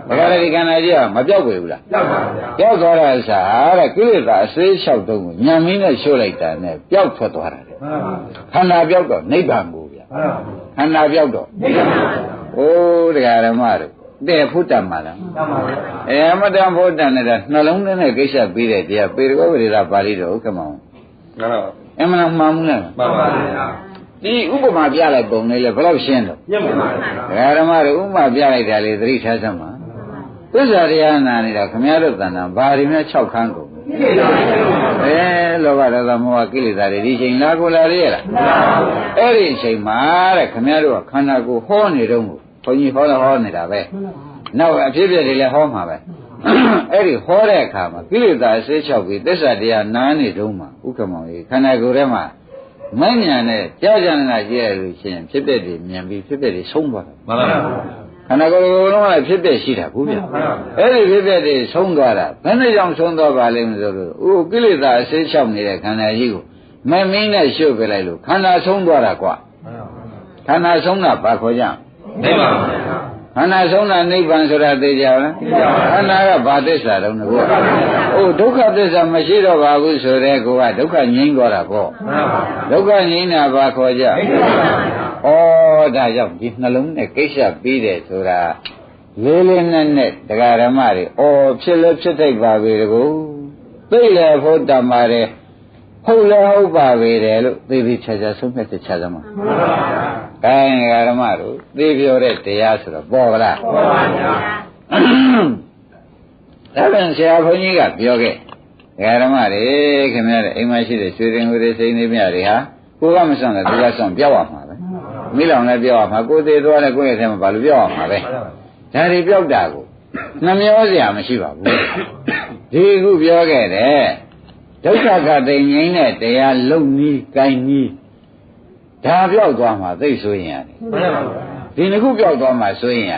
ဒါကြတဲ့ဒီခန္ဓာကြီးကမပြောက်ဘူးလားပြောက်ပါဗျာပြောက်သွားတာစားတဲ့ကိလေသာအစေးလျှောက်တုံးကိုညံမင်းနဲ့ရှို့လိုက်တာနဲ့ပျောက်ထွက်သွားတာလေခန္ဓာပြောက်တော့နိဗ္ဗာန်ကိုဗျာခန္ဓာပြောက်တော့နိဗ္ဗာန်ပါဗျာအိုးတရားဓမ္မတို့တဲ့ဖုတ္တမှာလားမှန်ပါဗျာအမတန်ဖုတ္တနဲ့နှလုံးသွင်းတဲ့ကိစ္စပြီးတဲ့တရားပေရကောဝိရပါဠိတော်ဥက္ကမောင်မှန်ပါအမှန်မှန်မှုလားမှန်ပါဗျာဒီဥပမာပြလိုက်ပုံလေးလေဘယ်လောက်ရှင်းတော့ညံ့ပါဗျာဓမ္မတို့ဥပမာပြလိုက်တာလေသတိထားစမ်းပါသစ္စာတရားနာနေတာခမည်းတော်တဏ္ဍာဘာတွေများ6ခန်းကုန်လောဘဒေါသမောဟကိလေသာတွေဒီချိန်လာကိုလာရရလားအဲ့ဒီအချိန်မှာတဲ့ခမည်းတော်ကခန္ဓာကိုယ်ဟောနေတော့ဘုန်းကြီးဟောနေတာပဲနောက်အဖြစ်အပျက်တွေလည်းဟောမှာပဲအဲ့ဒီဟောတဲ့အခါမှာကိလေသာအစေး6ပြီးသစ္စာတရားနာနေတုံးမှာဥက္ကမောင်ကြီးခန္ဓာကိုယ်ထဲမှာမဉ္ဇဏ်နဲ့ကြာကြာနာကြည့်ရလို့ရှိရင်ဖြစ်ပျက်တွေမြင်ပြီးဖြစ်ပျက်တွေဆုံးသွားတယ်မှန်ပါပါခန္ဓာကိုယ်လုံးကဖြစ်ပျက်ရှိတာဘူးဗျအဲ့ဒီဖြစ်ပျက်တွေဆုံးသွားတာဘယ်နဲ့ကြောင့်ဆုံးသွားပါလဲမဆိုလို့ကိလေသာအစေး6နေတဲ့ခန္ဓာကြီးကိုမမင်းနဲ့ရှုပ်ပြလိုက်လို့ခန္ဓာဆုံးသွားတာကွာခန္ဓာဆုံးတာဘာခေါ်ကြနိဗ္ဗာန်ခန္ဓာဆုံးတာနိဗ္ဗာန်ဆိုတာသိကြလားခန္ဓာကဘာသစ္စာတုံးလဲဒုက္ခသစ္စာမရှိတော့ပါဘူးဆိုတဲ့ကောကဒုက္ခငြိမ်းသွားတာပေါ့ဒုက္ခငြိမ်းတာဘာခေါ်ကြဒါကြောင့်ဒီနှလုံးနဲ့ကိစ္စပြီးတယ်ဆိုတာ လေးလေးနက်နက်တရားဓမ္မတွေအော်ဖြစ်လဲဖြစ်ထိုက်ပါပေတကူသိလဲဖို့တတ်ပါတယ်ဟုတ်လဲဟုတ်ပါပေတယ်လို့သိပြီးခြားခြားဆုံးဖြတ်ချက်ချသမှာမှန်ပါဗျာ။အဲတရားဓမ္မတို့သိပြောတဲ့တရားဆိုတော့ပေါ်ပါလားပေါ်ပါဗျာ။ဒါပြန်ဆရာဘုန်းကြီးကပြောခဲ့တရားဓမ္မတွေခင်ဗျားတဲ့အိမ်မရှိတဲ့ရွှေရင်ငွေတွေစိမ့်နေမြတွေဟာကိုကမစွန့်တယ်သူကစွန့်ပြောက်ရမှာပဲမိလောင်လည်းပြောက်ရမှာကိုသေးသွားလည်းကိုယ့်ရဲ့ထဲမှာဘာလို့ပြောက်ရမှာပဲဒါတွေပြောက်တာကိုနှမျောစရာမရှိပါဘူးဒီခုပြောခဲ့တဲ့ဒုက္ခကတိမ်ငိမ့်တဲ့တရားလုံနီးကိုင်းနီးဒါပြောက်သွားမှာသိဆိုရင်ရတယ်ဒီနှစ်ခုပြောက်သွားမှာဆိုရင်ရ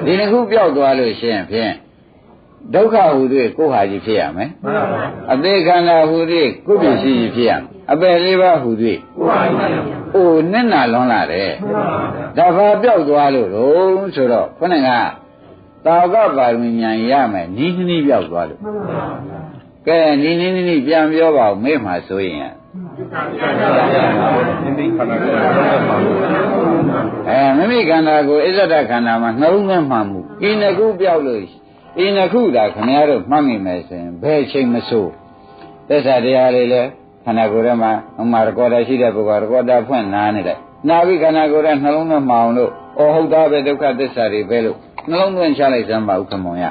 ဒီနှစ်ခုပြောက်သွားလို့ရှိရင်ဖြင့်ဒုက္ခဟူသည်ကိုယ်ဟာကြီးဖြစ်ရမယ်အသေးခန္ဓာဟူသည်ကိုယ်ပြည့်ရှိကြီးဖြစ်ရမယ်အပယ်လေးပါးဟူသည်ကိုယ်ဟာကြီးအိုနစ်နာလွန်လာတယ်ဒါဘာပြောက်သွားလို့တော့ဆိုတော့ခொနဲ့ကတာဝကပါရမီဉာဏ်ရမယ်နီးနီးပြောက်သွားလို့ကဲနီးနီးပြန်ပြောပါဦးမေ့မှာဆိုရင်မိမိခန္ဓာကိုအစ္ဆဒခန္ဓာမှာနှလုံးသွင်းမှမှုဤနှစ်ခုပြောက်လို့ဤနှစ်ခုသာခင်ဗျားတို့မှတ်မိမယ်ဆိုရင်ဘယ်ချိန်မဆိုးသစ္စာတရားလေးလဲခန္ဓာကိုယ်ထဲမှာဥမာရကောတာရှိတဲ့ပုဂ္ဂိုလ်ရကောတာဖွင့်နားနေတယ်နာပြီးခန္ဓာကိုယ်ထဲနှလုံးသွင်းမှအောင်လို့အော်ဟုတ်သားပဲဒုက္ခသစ္စာတွေပဲလို့နှလုံးသွင်းချလိုက်စမ်းပါဥက္ကမောင်ရ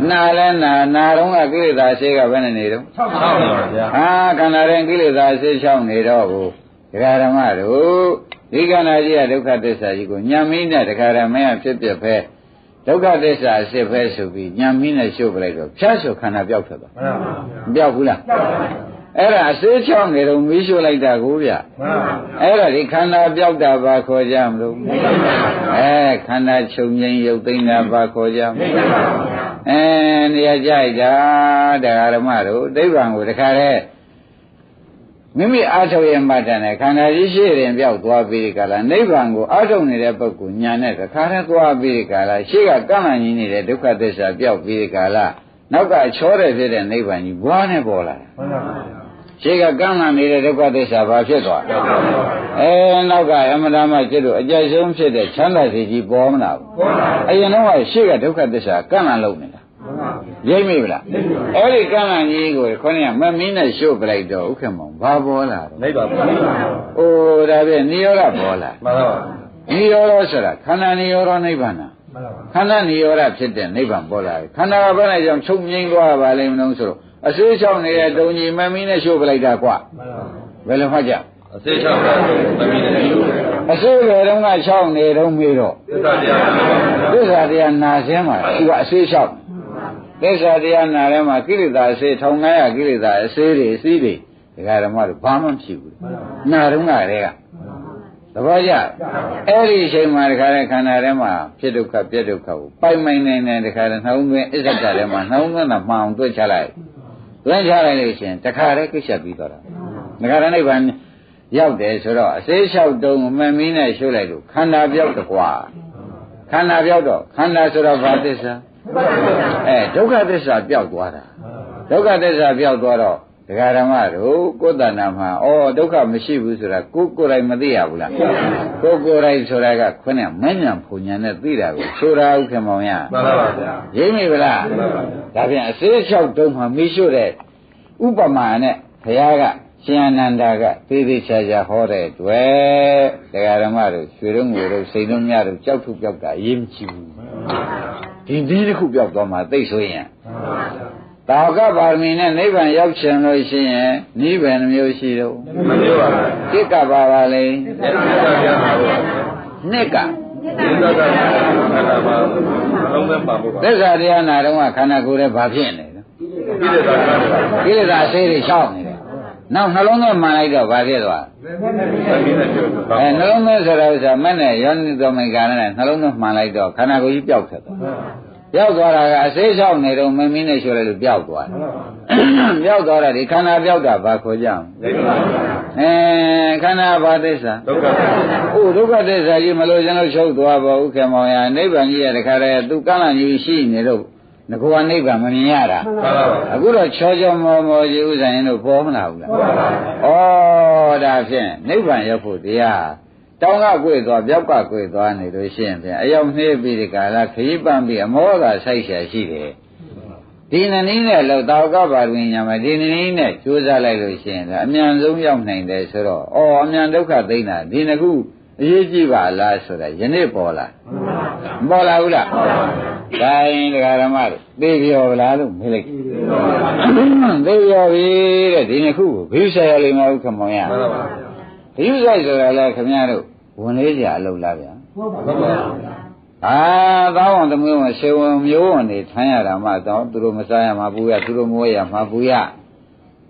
နာလဲနာတော့ကကိလေသာဆေးကဘယ်နဲ့နေတော့6ပါဗျာဟာခန္ဓာရင်ကိလေသာဆေး6နေတော့ကိုဒကာဓမ္မတို့ဒီခန္ဓာကြီးကဒုက္ခသစ္စာကြီးကိုညံမင်းနဲ့ဒကာဓမ္မရဖြစ်ပြဖဲဒုက္ခသစ္စာအစစ်ပဲဆိုပြီးညံမင်းနဲ့ရှုပ်ပလိုက်တော့ဖြတ်ဆိုခန္ဓာပြောက်ထွက်သွားမပြောက်ဘူးလားအဲ့ဒါအစေးချောင်းနေတော့မီးရှို့လိုက်တာကိုဗျအဲ့ဒါဒီခန္ဓာပြောက်တာဘာခေါ်ကြမလို့ခန္ဓာချုပ်ငြိမ်းရုပ်သိမ်းတာဘာခေါ်ကြမလို့နေရာကြိုက်တာတရားဓမ္မတို့ဒိဗ္ဗံကိုတခါတည်းမိမိအားထုတ်ရမှတန်တဲ့ခန္ဓာကြီးရှိရင်ပြောက်သွားပြီးဒီကလာနိဗ္ဗာန်ကိုအားထုတ်နေတဲ့ပုဂ္ဂိုလ်ညာနဲ့တခါတည်းသွားပြီးဒီကလာရှိကကန့်လန့်ကြီးနေတဲ့ဒုက္ခသစ္စာပြောက်ပြီးဒီကလာနောက်ကချောတဲ့ဖြစ်တဲ့နိဗ္ဗာန်ကြီးဘွားနဲ့ပေါ်လာရှိကကန့်လန့်နေတဲ့ဒုက္ခသစ္စာဘာဖြစ်သွားနောက်ကအမတမကျတော့အကြိုက်ဆုံးဖြစ်တဲ့ချမ်းသာစီကြီးပေါ်မလာဘူးအရင်တော့ရှိကဒုက္ခသစ္စာကန့်လန့်လုံးနေတာရိပ်မိဗလားအဲ့ဒီကန့်လန့်ကြီးကိုခေါင်းကမမင်းနဲ့ရှို့ပလိုက်တော့ဥက္ကမောင်ဘာပေါ်လာတော့နိဗ္ဗာန်ပေါ်လာအိုးဒါဖြင့်နိရောဓပေါ်လာမှန်ပါပါနိရောဓဆိုတာခန္ဓာနိရောဓနိဗ္ဗာန်ခန္ဓာနိရောဓဖြစ်တဲ့နိဗ္ဗာန်ပေါ်လာတယ်ခန္ဓာကဘယ်နဲ့ကြောင့်ချုပ်ငြိမ်းသွားပါလိမ့်မလို့ဆိုတော့အစေးချောင်းနေတဲ့တုံကြီးမမင်းနဲ့ရှို့ပလိုက်တာကွဘယ်လိုမှကြအစေးချောင်းမမင်းနဲ့ရှို့အစေးဘယ်တော့ကချောင်းနေတော့မေးတော့သစ္စာတရားနာစင်းမှာသူကအစေးချောင်းသစ္စာတရားနာထဲမှာကိလေသာအစေး1500ကိလေသာအစေးတွေအစည်းတွေဒကာဓမ္မတို့ဘာမှမဖြစ်ဘူးနာတော့ကတည်းကသဘောကျအဲ့ဒီအချိန်မှာတခါတည်းခန္ဓာထဲမှာဖြစ်ဒုက္ခပြက်ဒုက္ခကိုပိုင်မိုင်နိုင်တခါတည်းနှောင်းသွင်းအစ္ဆဒထဲမှာနှောင်းသွင်းတာမှအောင်တွက်ချလိုက်တွက်ချလိုက်လို့ရှိရင်တခါတည်းကိစ္စပြီးတော့တာဒကာရနိဗ္ဗာန်ရောက်တယ်ဆိုတော့အစေးလျှောက်တုံးမမင်းနဲ့ရှုလိုက်လို့ခန္ဓာပြောက်တကွာခန္ဓာပြောက်တော့ခန္ဓာဆိုတော့ဘာသစ္စာဒုက္ခသစ္စာပြောက်သွားတာဒုက္ခသစ္စာပြောက်သွားတော့ဒကာဓမ္မတို့ကိုယ်တဏ္ဍာမှာဒုက္ခမရှိဘူးဆိုတာကိုယ်တိုင်မသိရဘူးလားကိုယ်တိုင်ဆိုတာကခွနဲ့မဉ္ဇဉ်ဖုန်ညာနဲ့သိတာကိုဆိုတာဥက္ကမောင်ရမှန်ပါပါဗျာရိပ်မိဗလားဒါဖြင့်အစေးလျှောက်တုံးမှာမိရှုတဲ့ဥပမာနဲ့ဘုရားကရှင်အနန္ဒာကသေသေးချာချာဟောတဲ့တွေ့ဒကာဓမ္မတို့ရွှေတုံးငွေတို့စိန်တုံးများတို့ကြောက်ထုပြောက်တာအရေးမကြီးဘူးဒီတစ်ခုပြောက်သွားမှသိဆိုရင်တာဝကပါရမီနဲ့နိဗ္ဗာန်ရောက်ချင်လို့ရှိရင်နိဗ္ဗာန်မျိုးရှိတော့မမျိုးပါဘူးတိကပါပါလေနှစ်ကသစ္စာတရားနာတော့ခန္ဓာကိုယ်ရဲ့ဘာဖြစ်နေလဲကိလေသာဆေးတွေရှောက်နေတယ်နောက်နှလုံးသွင်းမှန်လိုက်တော့ဘာဖြစ်သွားနှလုံးသွင်းဆိုတော့ဥစ္စာမဲ့နဲ့ယောနိသောမိကာနဲ့နှလုံးသွင်းမှန်လိုက်တော့ခန္ဓာကိုယ်ကြီးပျောက်ထွက်သွားပျောက်သွားတာကအစေးချောင်းနေတော့မင်းနဲ့ရှို့လိုက်လို့ပျောက်သွားတယ်ပျောက်သွားတာဒီခန္ဓာပျောက်တာဘာခေါ်ကြအောင်ခန္ဓာဘာသစ္စာဒုက္ခသစ္စာဒုက္ခသစ္စာကြီးမလို့ကျွန်တော်ချုပ်သွားပါဥက္ကမောင်ရနိဗ္ဗာန်ကြီးရတခါတည်းသူကန့်လန့်ကြီးရှိနေတော့ငါကနိဗ္ဗာန်မမြင်ရတာအခုတော့ချောချောမောမောကြီးဥစ္စာရင်တို့ပေါ်မလာဘူးလားဒါဖြင့်နိဗ္ဗာန်ရောက်ဖို့တရားဒ တောင်းကကွေ့သွားပြောက်ကကွေ့သွားနေလို့ရှိရင်ဖြင့်အယောက်နှေးပြီးဒီကလာခရီးပန်းပြီးအမောကဆိုက်ရှာရှိတယ်ဒီနည်းနဲ့လို့တောက်ကပါရင်းညာမှာဒီနည်းနဲ့ကြိုးစားလိုက်လို့ရှိရင်အမြန်ဆုံးရောက်နိုင်တယ်ဆိုတော့အမြန်ဒုက္ခသိမ့်တာဒီနှစ်ခုအရေးကြီးပါလားဆိုတာယနေ့ပေါ်လာမပေါ်လာဘူးလားဒါရင်ဒကာဓမ္မတို့သိပြောလားလို့မေးလိုက်သိပြောပြီတဲ့ဒီနှစ်ခုကိုဘိဆိုင်ရလိမ့်မယ်ဥက္ကမောင်ရဘိဆိုင်ဆိုတာလဲခင်ဗျားတို့ဝင်လေးကြအလုပ်လားဗျာသောင်းအောင်သမီးဝင်ဆေဝင်မျိုးဝင်နေထမ်းရတာမှတော့သူတို့မစားရမှာပူရသူတို့မဝဲရမှာပူရ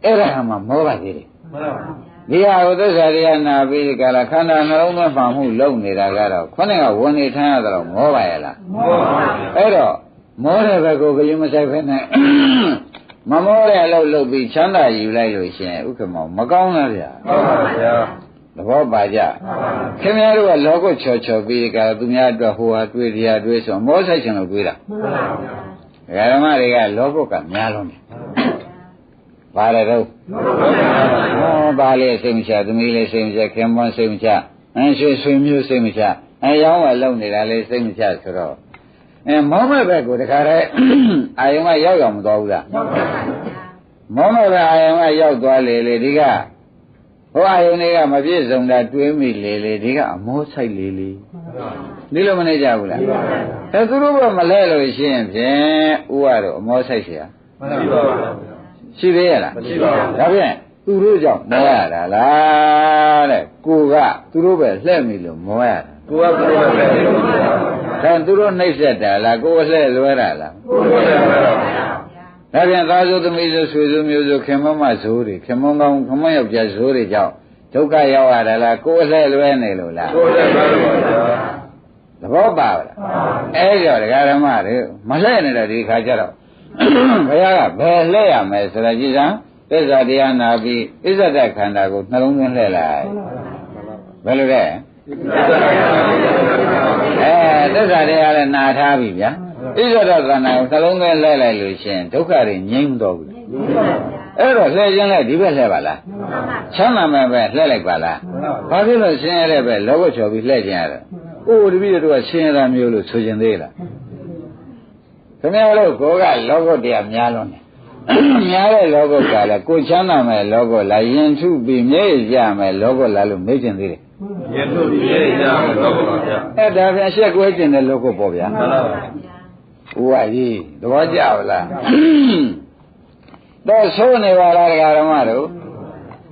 အဲ့ဒါမှမောပါသေးတယ်ဒီဟာကိုသစ္စာတရားနာပြီးကြလားခန္ဓာနှလုံးသွင်းမှမှုလုံနေတာကတော့ခொနဲ့ကဝင်နေထမ်းရတော့မောပါရဲ့လားမောပါဘူးအဲ့တော့မောတဲ့ဘက်ကိုကြည်မဆိုင်ဖက်နဲ့မမောတဲ့အလုပ်လုပ်ပြီးချမ်းသာယူလိုက်လို့ရှင်ဥက္ကမောမကောင်းလားဗျာမှန်ပါဗျာသဘောပါကြခင်ဗျားတို့ကလောကချော်ချော်ပြီးကြသူများအတွက်ဟိုဟာတွေးတရားတွေးဆိုမောဆိုင်ရှင်လို့တွေးတာမှန်ပါဗျာဓမ္မတွေကလောကကများလုံးတယ်ဘာလဲတော့ဘာလဲစိတ်မချသမီးလေးစိတ်မချခင်မွန်းစိတ်မချဆွေမျိုးစိတ်မချရောင်းဝယ်လုပ်နေတာလေးစိတ်မချဆိုတော့မောမဲ့ဘက်ကိုတခါတည်းအာယုံကရောက်မသွားဘူးလားမောမဲ့ဘက်အာယုံကရောက်သွားလေဒီကဟိုအာယုန်တွေကမပြည့်စုံတာတွေးမိလေဒီကအမောဆိုင်လေဒီလိုမနေကြဘူးလားသူတို့ကမလဲလို့ရှိရင်ဖြင့်ဥရတော့အမောဆိုင်เสียမှန်ပါပါရှိသေးရလားမရှိပါဘူးဒါဖြင့်သူတို့ကြောင့်မောရတာလားတဲ့ကိုကသူတို့ပဲလှဲ့မိလို့မောရတာကိုကသူတို့ပဲလှဲ့မိလို့ဒါသူတို့နှိပ်စက်တာလားကိုယ်လှဲ့လွဲတာလားကိုယ်လှဲ့လွဲတာပါဒါပြန်သားစုသမီးစုဆွေစုမျိုးစုခင်မမဇိုးတွေခင်မကောင်းခမယောက်ျားဇိုးတွေကြောင့်ဒုက္ခရောက်ရတာလားကိုယ်လှဲ့လွဲနေလို့လားကိုယ်လှဲ့လွဲပါဗျာသဘောပါလားအဲ့ကြောင့်ဒကာဓမ္မတွေမလှဲ့နေတော့ဒီခါကျတော့ဘုရားကဘယ်လှဲ့ရမယ်ဆိုတာကြည်စမ်းသစ္စာတရားနာပြီးဣဇဒခန္ဓာကိုနှလုံးသွင်းလှဲ့လိုက်ဘယ်လိုလဲသစ္စာတရားလည်းနာထားပြီဗျာဣဇဒခန္ဓာကိုနှလုံးသွင်းလှဲ့လိုက်လို့ရှင်ဒုက္ခတွေငြိမ်းတော့ဘူးအဲ့တော့လှဲ့ခြင်းလဲဒီဘက်လှဲ့ပါလားချမ်းသာမဲ့ပဲလှဲ့လိုက်ပါလားဘာဖြစ်လို့ဆင်းရဲတဲ့ပဲလောဘချော်ပြီးလှဲ့ခြင်းရတာတပည့်တို့ကဆင်းရဲတာမျိုးလို့ဆိုခြင်းသေးလားခင်ဗျားတို့ကိုကလောဘတရားများလွန်းတယ်များတဲ့လောဘကလည်းကိုချမ်းသာမဲ့လောဘလားယင်ထုပြီးမြဲရမယ်လောဘလားလို့မေးခြင်းသေးတယ်ယင်ထုပြီးမြဲရမယ်လောဘပါဗျာအဲ့ဒါပြန်အဆက်ကွဲခြင်းတဲ့လောဘပေါ့ဗျာမှန်ပါပါဥဝကြီးသဘောကျပါလားတော့ဆိုးနေပါလားဒကာဓမ္မတို့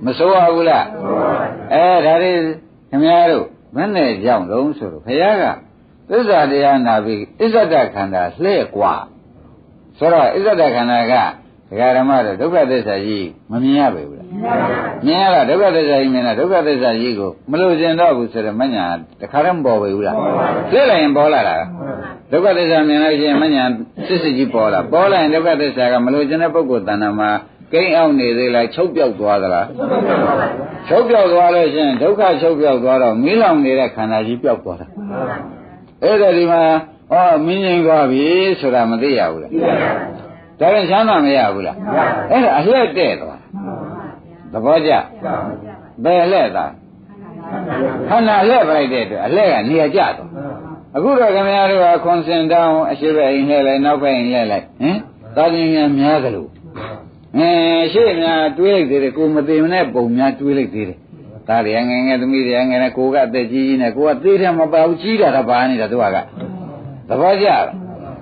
မဆိုးပါဘူးလားဒါတွေခင်ဗျားတို့မနဲ့ကြောင့်လုံးဆိုတော့ဘုရားကသစ္စာတရားနာပြီးဣဇဒခန္ဓာလှဲ့กว่าဆိုတော့ဣဇဒခန္ဓာကဒကာဓမ္မတို့ဒုက္ခသစ္စာကြီးမမြင်ရပါဘူးလားမြင်ရတာဒုက္ခသစ္စာကြီးမြင်တာဒုက္ခသစ္စာကြီးကိုမလို့ကျင်တော့ဘူးဆိုတော့မညာတခါတည်းမပေါ်ဘူးလားလှဲ့လိုက်ရင်ပေါ်လာတာဒုက္ခသစ္စာမြင်လို့ရှိရင်မညာစစ်စစ်ကြီးပေါ်လာပေါ်လာရင်ဒုက္ခသစ္စာကမလို့ကျင်တဲ့ပုဂ္ဂိုလ်တဏ္ဍာမှာကိန်းအောင်နေသေးလားချုပ်ပြောက်သွားသလားချုပ်ပြောက်သွားလို့ရှိရင်ဒုက္ခချုပ်ပြောက်သွားတော့မီးလောင်နေတဲ့ခန္ဓာကြီးပြောက်သွားတာအဲ့ဒါဒီမှာမင်းငိမ့်သွားပြီဆိုတာမသိရဘူးလားဒါရင်ချမ်းသာမရဘူးလားအဲ့ဒါအလှဲ့တဲ့သွားသဘောကျဘယ်လှဲ့သားခန္ဓာလှဲ့ပလိုက်တဲ့အတွက်အလှဲ့ကနေရာကျသွားအခုတော့ခင်ဗျားတို့ကခွန်စင်တောင်းအရှိဘက်အိမ်လှဲ့လိုက်နောက်ဘက်အိမ်လှဲ့လိုက်သာသနာများသလိုရှေ့များတွေးလိုက်သေးတယ်ကိုမသိမနဲ့ပုံများတွေးလိုက်သေးတယ်ဒါတွေငယ်ငယ်သမီးတွေငယ်ငယ်ကိုကအသက်ကြီးကြီးနဲ့ကိုကသေးတယ်မပါဘူးကြီးတာတော့ပါနေတာသူကသဘောကျလား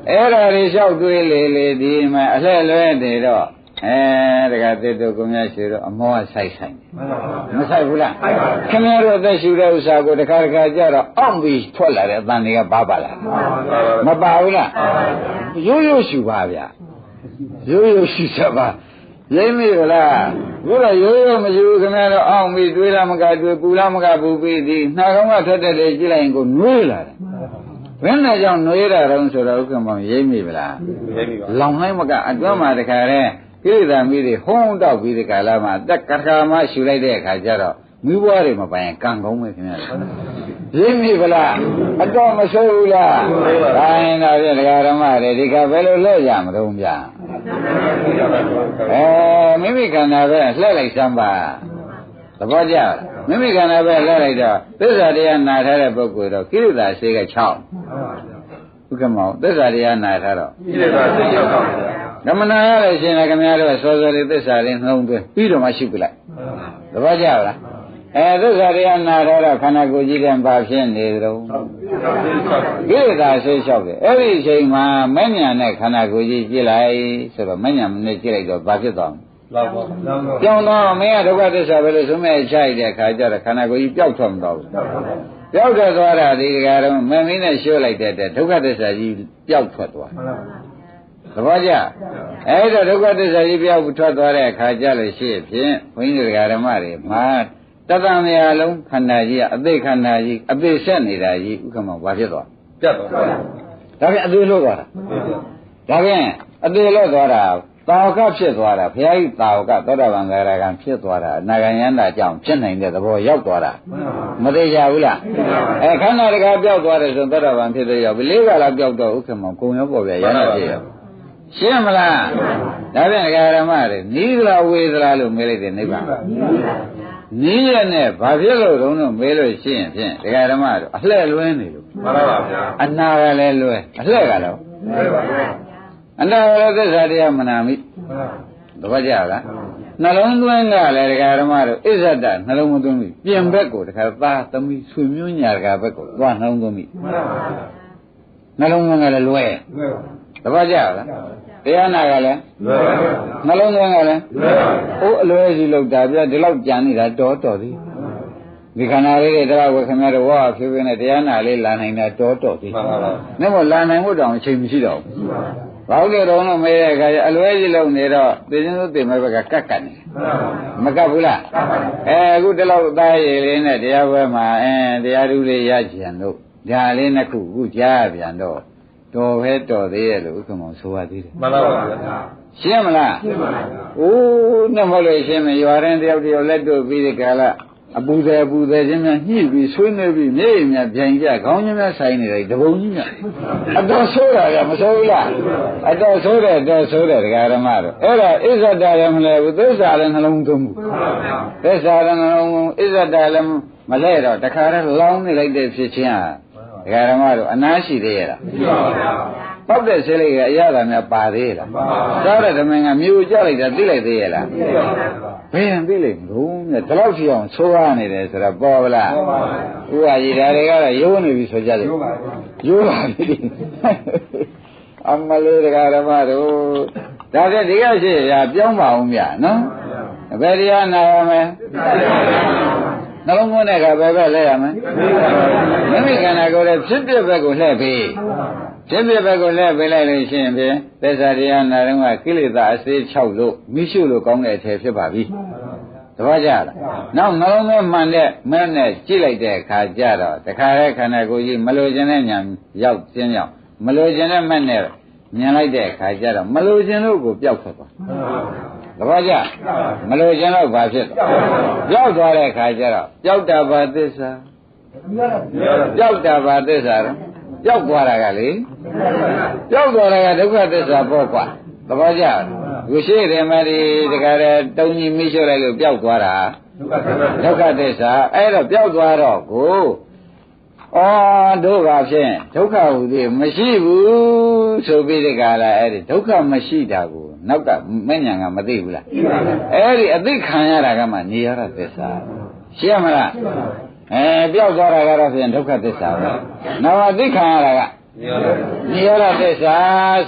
အဲ့ဒါတွေလျှောက်တွေးလေဒီမှာအလှဲ့လွဲနေတော့တကသစ်တို့ကိုများရှိတော့အမောကဆိုင်မဆိုင်ဘူးလားခင်ဗျားတို့အသက်ရှူတဲ့ဥစ္စာကိုတခါကြတော့အောင့်ပြီးထွက်လာတဲ့အတန်တွေကပါလားမပါဘူးလားရိုးရိုးရှူပါဗျာရိုးရိုးရှူစပါရိမ့်မိလားဘုရားရိုးရိုးမရှူခင်ဗျားတို့အောင့်ပြီးတွေးလားမကတွေးပူလားမကပူပြီးဒီနှာခေါင်းကထွက်တဲ့လေကြည့်လိုက်ရင်ကိုနှွေးလာတယ်ဘယ်နဲ့ကြောင့်နှွေးတာတုံးဆိုတော့ဥက္ကမောင်ရိမ့်မိဗလားရိမ့်မိပါလောင်လိုက်မကအတွင်းမှာတခါတည်းကိလေသာမီးတွေဟုံးတောက်ပြီးဒီကလာမှာတက်ကခါမှရှူလိုက်တဲ့အခါကျတော့မိဘွားတွေမပိုင်ကံကောင်းပဲခင်ဗျာရိမ့်မိဗလားအတော့မဆိုးဘူးလားဒါရင်တော့ပြဒကာဓမ္မတွေဒီကဘယ်လိုလှည့်ကြမလို့ဗျာမိမိခန္ဓာပဲလှည့်လိုက်စမ်းပါ သဘောကျမိမိခန္ဓာပဲလဲလိုက်တော့သစ္စာတရားနာထားတဲ့ပုဂ္ဂိုလ်တော့ကိလေသာစေက6ဥက္ကမောသစ္စာတရားနာထားတော့ကိလေသာစေ6ပါဗျာဓမ္မနာရလို့ရှင်လည်းခင်ဗျားတို့စောစောလေးသစ္စာလေးနှုံးသွင်းပြီးတော့မှရှုပြလိုက်သဘောကျလားသစ္စာတရားနာထားတော့ခန္ဓာကိုယ်ကြီးတဲ့ဘာဖြစ်နေသလဲကိလေသာစေ6တယ်အဲ့ဒီအချိန်မှာမဉ္ဇဏ်နဲ့ခန္ဓာကိုယ်ကြီးကြည့်လိုက်ဆိုတော့မဉ္ဇဏ်နဲ့ကြည့်လိုက်တော့ဘာဖြစ်သွားလဲလောက်ပါကြောင်းတော့မင်းကဒုက္ခသစ္စာပဲလို့ဆိုမဲ့ချိုက်တဲ့ခါကျတော့ခန္ဓာကိုယ်ကြီးပျောက်ထွက်မတော့ဘူးပျောက်ထွက်သွားတာဒီကရမင်းနဲ့ရှင်းလိုက်တဲ့ဒုက္ခသစ္စာကြီးပျောက်ထွက်သွားသဘောကျအဲ့တော့ဒုက္ခသစ္စာကြီးပျောက်ထွက်သွားတဲ့အခါကျလို့ရှိဖြင့်ဘုန်းကြီးတို့ဓမ္မတွေမှာတသံမြာလုံးခန္ဓာကြီးကအသိခန္ဓာကြီးအသိဆက်နေတာကြီးဥက္ကမောဘာဖြစ်သွားပြတ်သွားဒါပြန်အသိလို့သွားတာဒါပြန်အသိလို့သွားတာတာဝကဖြစ်သွားတာဘုရားကြီးတာဝကသောတာပန်ဂရကံဖြစ်သွားတာအနာဂံယန္တာကြောင့်ဖြစ်နိုင်တဲ့သဘောရောက်သွားတာမသေးကြဘူးလားခန္ဓာတကားပြောက်သွားတယ်ဆိုသောတာပန်ဖြစ်တဲ့ရောက်ပြီ၄ကလာပြောက်တော့ဥက္ကမောကုံရောပေါ်ပြယန္တာဖြစ်ရောရှင်းမလားဒါပြန်ဓမ္မတွေနီးသလားဝေးသလားလို့မေးလိုက်တယ်နိဗ္ဗာန်နီးရနဲ့ဘာဖြစ်လို့တုံးတော့မေးလို့ရှိရင်ဖြင့်ဓမ္မတို့အလှဲ့လွင်းနေလို့မှန်ပါဗျာအနာကလည်းလွဲအလှဲ့ကတော့မှန်ပါဗျာအနာကလည်းသစ္စာတရားမနာမိသဘောကျလားနှလုံးသွင်းကလည်းဓမ္မတို့အစ္ဆဒနှလုံးမသွင်းမိပြင်ဘက်ကိုတခါသားသမီးဆွေမျိုးညာတခါဘက်ကိုသွားနှလုံးသွင်းမိနှလုံးသွင်းကလည်းလွဲသဘောကျလားတရားနာကလည်းနှလုံးသွင်းကလည်းအလွဲစီလောက်တာပြဒီလောက်ကြံနေတာတော်သေးဒီခန္ဓာလေးတွေတရားဝေခင်ဗျားတို့ဝါဖြူဖြူနဲ့တရားနာလေးလာနိုင်တာတော်သေး။နဲ့မို့လာနိုင်ဖို့တောင်အချိန်မရှိတော့ဘူး။ဘာလို့လဲတော့မေးတဲ့အခါကျအလွဲကြီးလုံးနေတော့သိချင်းသိသိမဲ့ဘက်ကကတ်နေ။မကတ်ဘူးလား။အခုဒီလောက်သားရည်လေးနဲ့တရားပွဲမှာတရားဓုလေးရကြံလို့ဒါလေးနှစ်ခုအခုကြားပြန်တော့တော်ပဲတော်သေးရဲ့လို့ဥက္ကမောဆိုရသေးတယ်မှန်ပါပါဗျာရှင်းမလားရှင်းပါပါအိုးနဲ့မဟုတ်လို့ရှင်းမရွာရင်တယောက်လက်တို့ပြီးတဲ့ကာလအပူသေးချင်းများညှိပြီးဆွေးနွေးပြီးမျက်ရည်များပြန်ကြခေါင်းချင်းများဆိုင်နေတယ်တပုံကြီးများအတော်ဆိုးတာကမဆိုးဘူးလားအတော်ဆိုးတယ်တော်ဆိုးတယ်ဒကာဓမ္မတို့အဲ့ဒါအစ္ဆဒလည်းမလဲဘူးသစ္စာလည်းနှလုံးသွင်းဘူးသစ္စာလည်းနှလုံးသွင်းအစ္ဆဒလည်းမလဲတော့တခါတည်းလောင်းနေလိုက်တဲ့ဖြစ်ချင်းဟာဒကာဓမ္မတို့အနားရှိသေးရဲ့လားရှိပါဗျာပောက်တဲ့ဆေးလေးကအရသာများပါသေးလားစားတဲ့ဓမင်းကမြို့ကြလိုက်တာသိလိုက်သေးရဲ့လားဘယ်ရင်သိလိမ့်မလို့တဲ့ဒီလောက်ရှိအောင်ဆိုးရနေတယ်ဆိုတော့ပေါ်ပါလားဥပါကြီးဒါတွေကတော့ရိုးနေပြီဆိုကြတယ်ရိုးပါပြီအမလေးတရားဓမ္မတို့ဒါကဒီကရှိရပြောင်းပါအောင်ဗျာနော်ဘယ်တရားနာရမလဲနှလုံးသွင်းတဲ့ကဘယ်ဘက်လဲရမလဲမိမိခန္ဓာကိုယ်ရဲ့ဖြစ်ပြဘက်ကိုလှည့်ပြီးဖြစ်ပြဘက်ကိုလှည့်ပေးလိုက်လို့ရှိရင်ဖြင့်သစ္စာတရားနာတော့ကကိလေသာအစေး6လို့မိရှုလို့ကောင်းတဲ့အထည်ဖြစ်ပါပြီတပည့်ကြလားနောက်နှလုံးသွင်းမှန်တဲ့မဲ့နဲ့ကြည့်လိုက်တဲ့အခါကျတော့တခါတည်းခန္ဓာကိုယ်ကြီးမလိုချင်တဲ့ညာရောက်ခြင်းရောက်မလိုချင်တဲ့မဲ့နဲ့မြင်လိုက်တဲ့အခါကျတော့မလိုချင်လို့ကိုပျောက်ထွက်သွားတပည့်ကြမလိုချင်တော့ဘာဖြစ်ပျောက်သွားတဲ့အခါကျတော့ပျောက်တာဘာသစ္စာပျောက်တာဘာသစ္စာတော့ပျောက်သွားတာကလေပျောက်သွားတာကဒုက္ခသစ္စာပေါ့ကွာသဘောကျခုရှိတယ်မဒီတခါတည်းတုံကြီးမိရှုလိုက်လို့ပျောက်သွားတာဒုက္ခသစ္စာအဲ့တော့ပျောက်သွားတော့ကိုတို့ကဖြင့်ဒုက္ခဟူသည်မရှိဘူးဆိုပြီးဒီကလာအဲ့ဒီဒုက္ခမရှိတာကိုနောက်ကမဉ္ဇဏ်ကမသိဘူးလားအဲ့ဒီအသိခံရတာကမှနေရတဲ့သစ္စာရှင်းမလားပျောက်သွားတာကတော့ဖြင့်ဒုက္ခသစ္စာပဲနောက်အသိခံရတာကနိရောဓသစ္စာ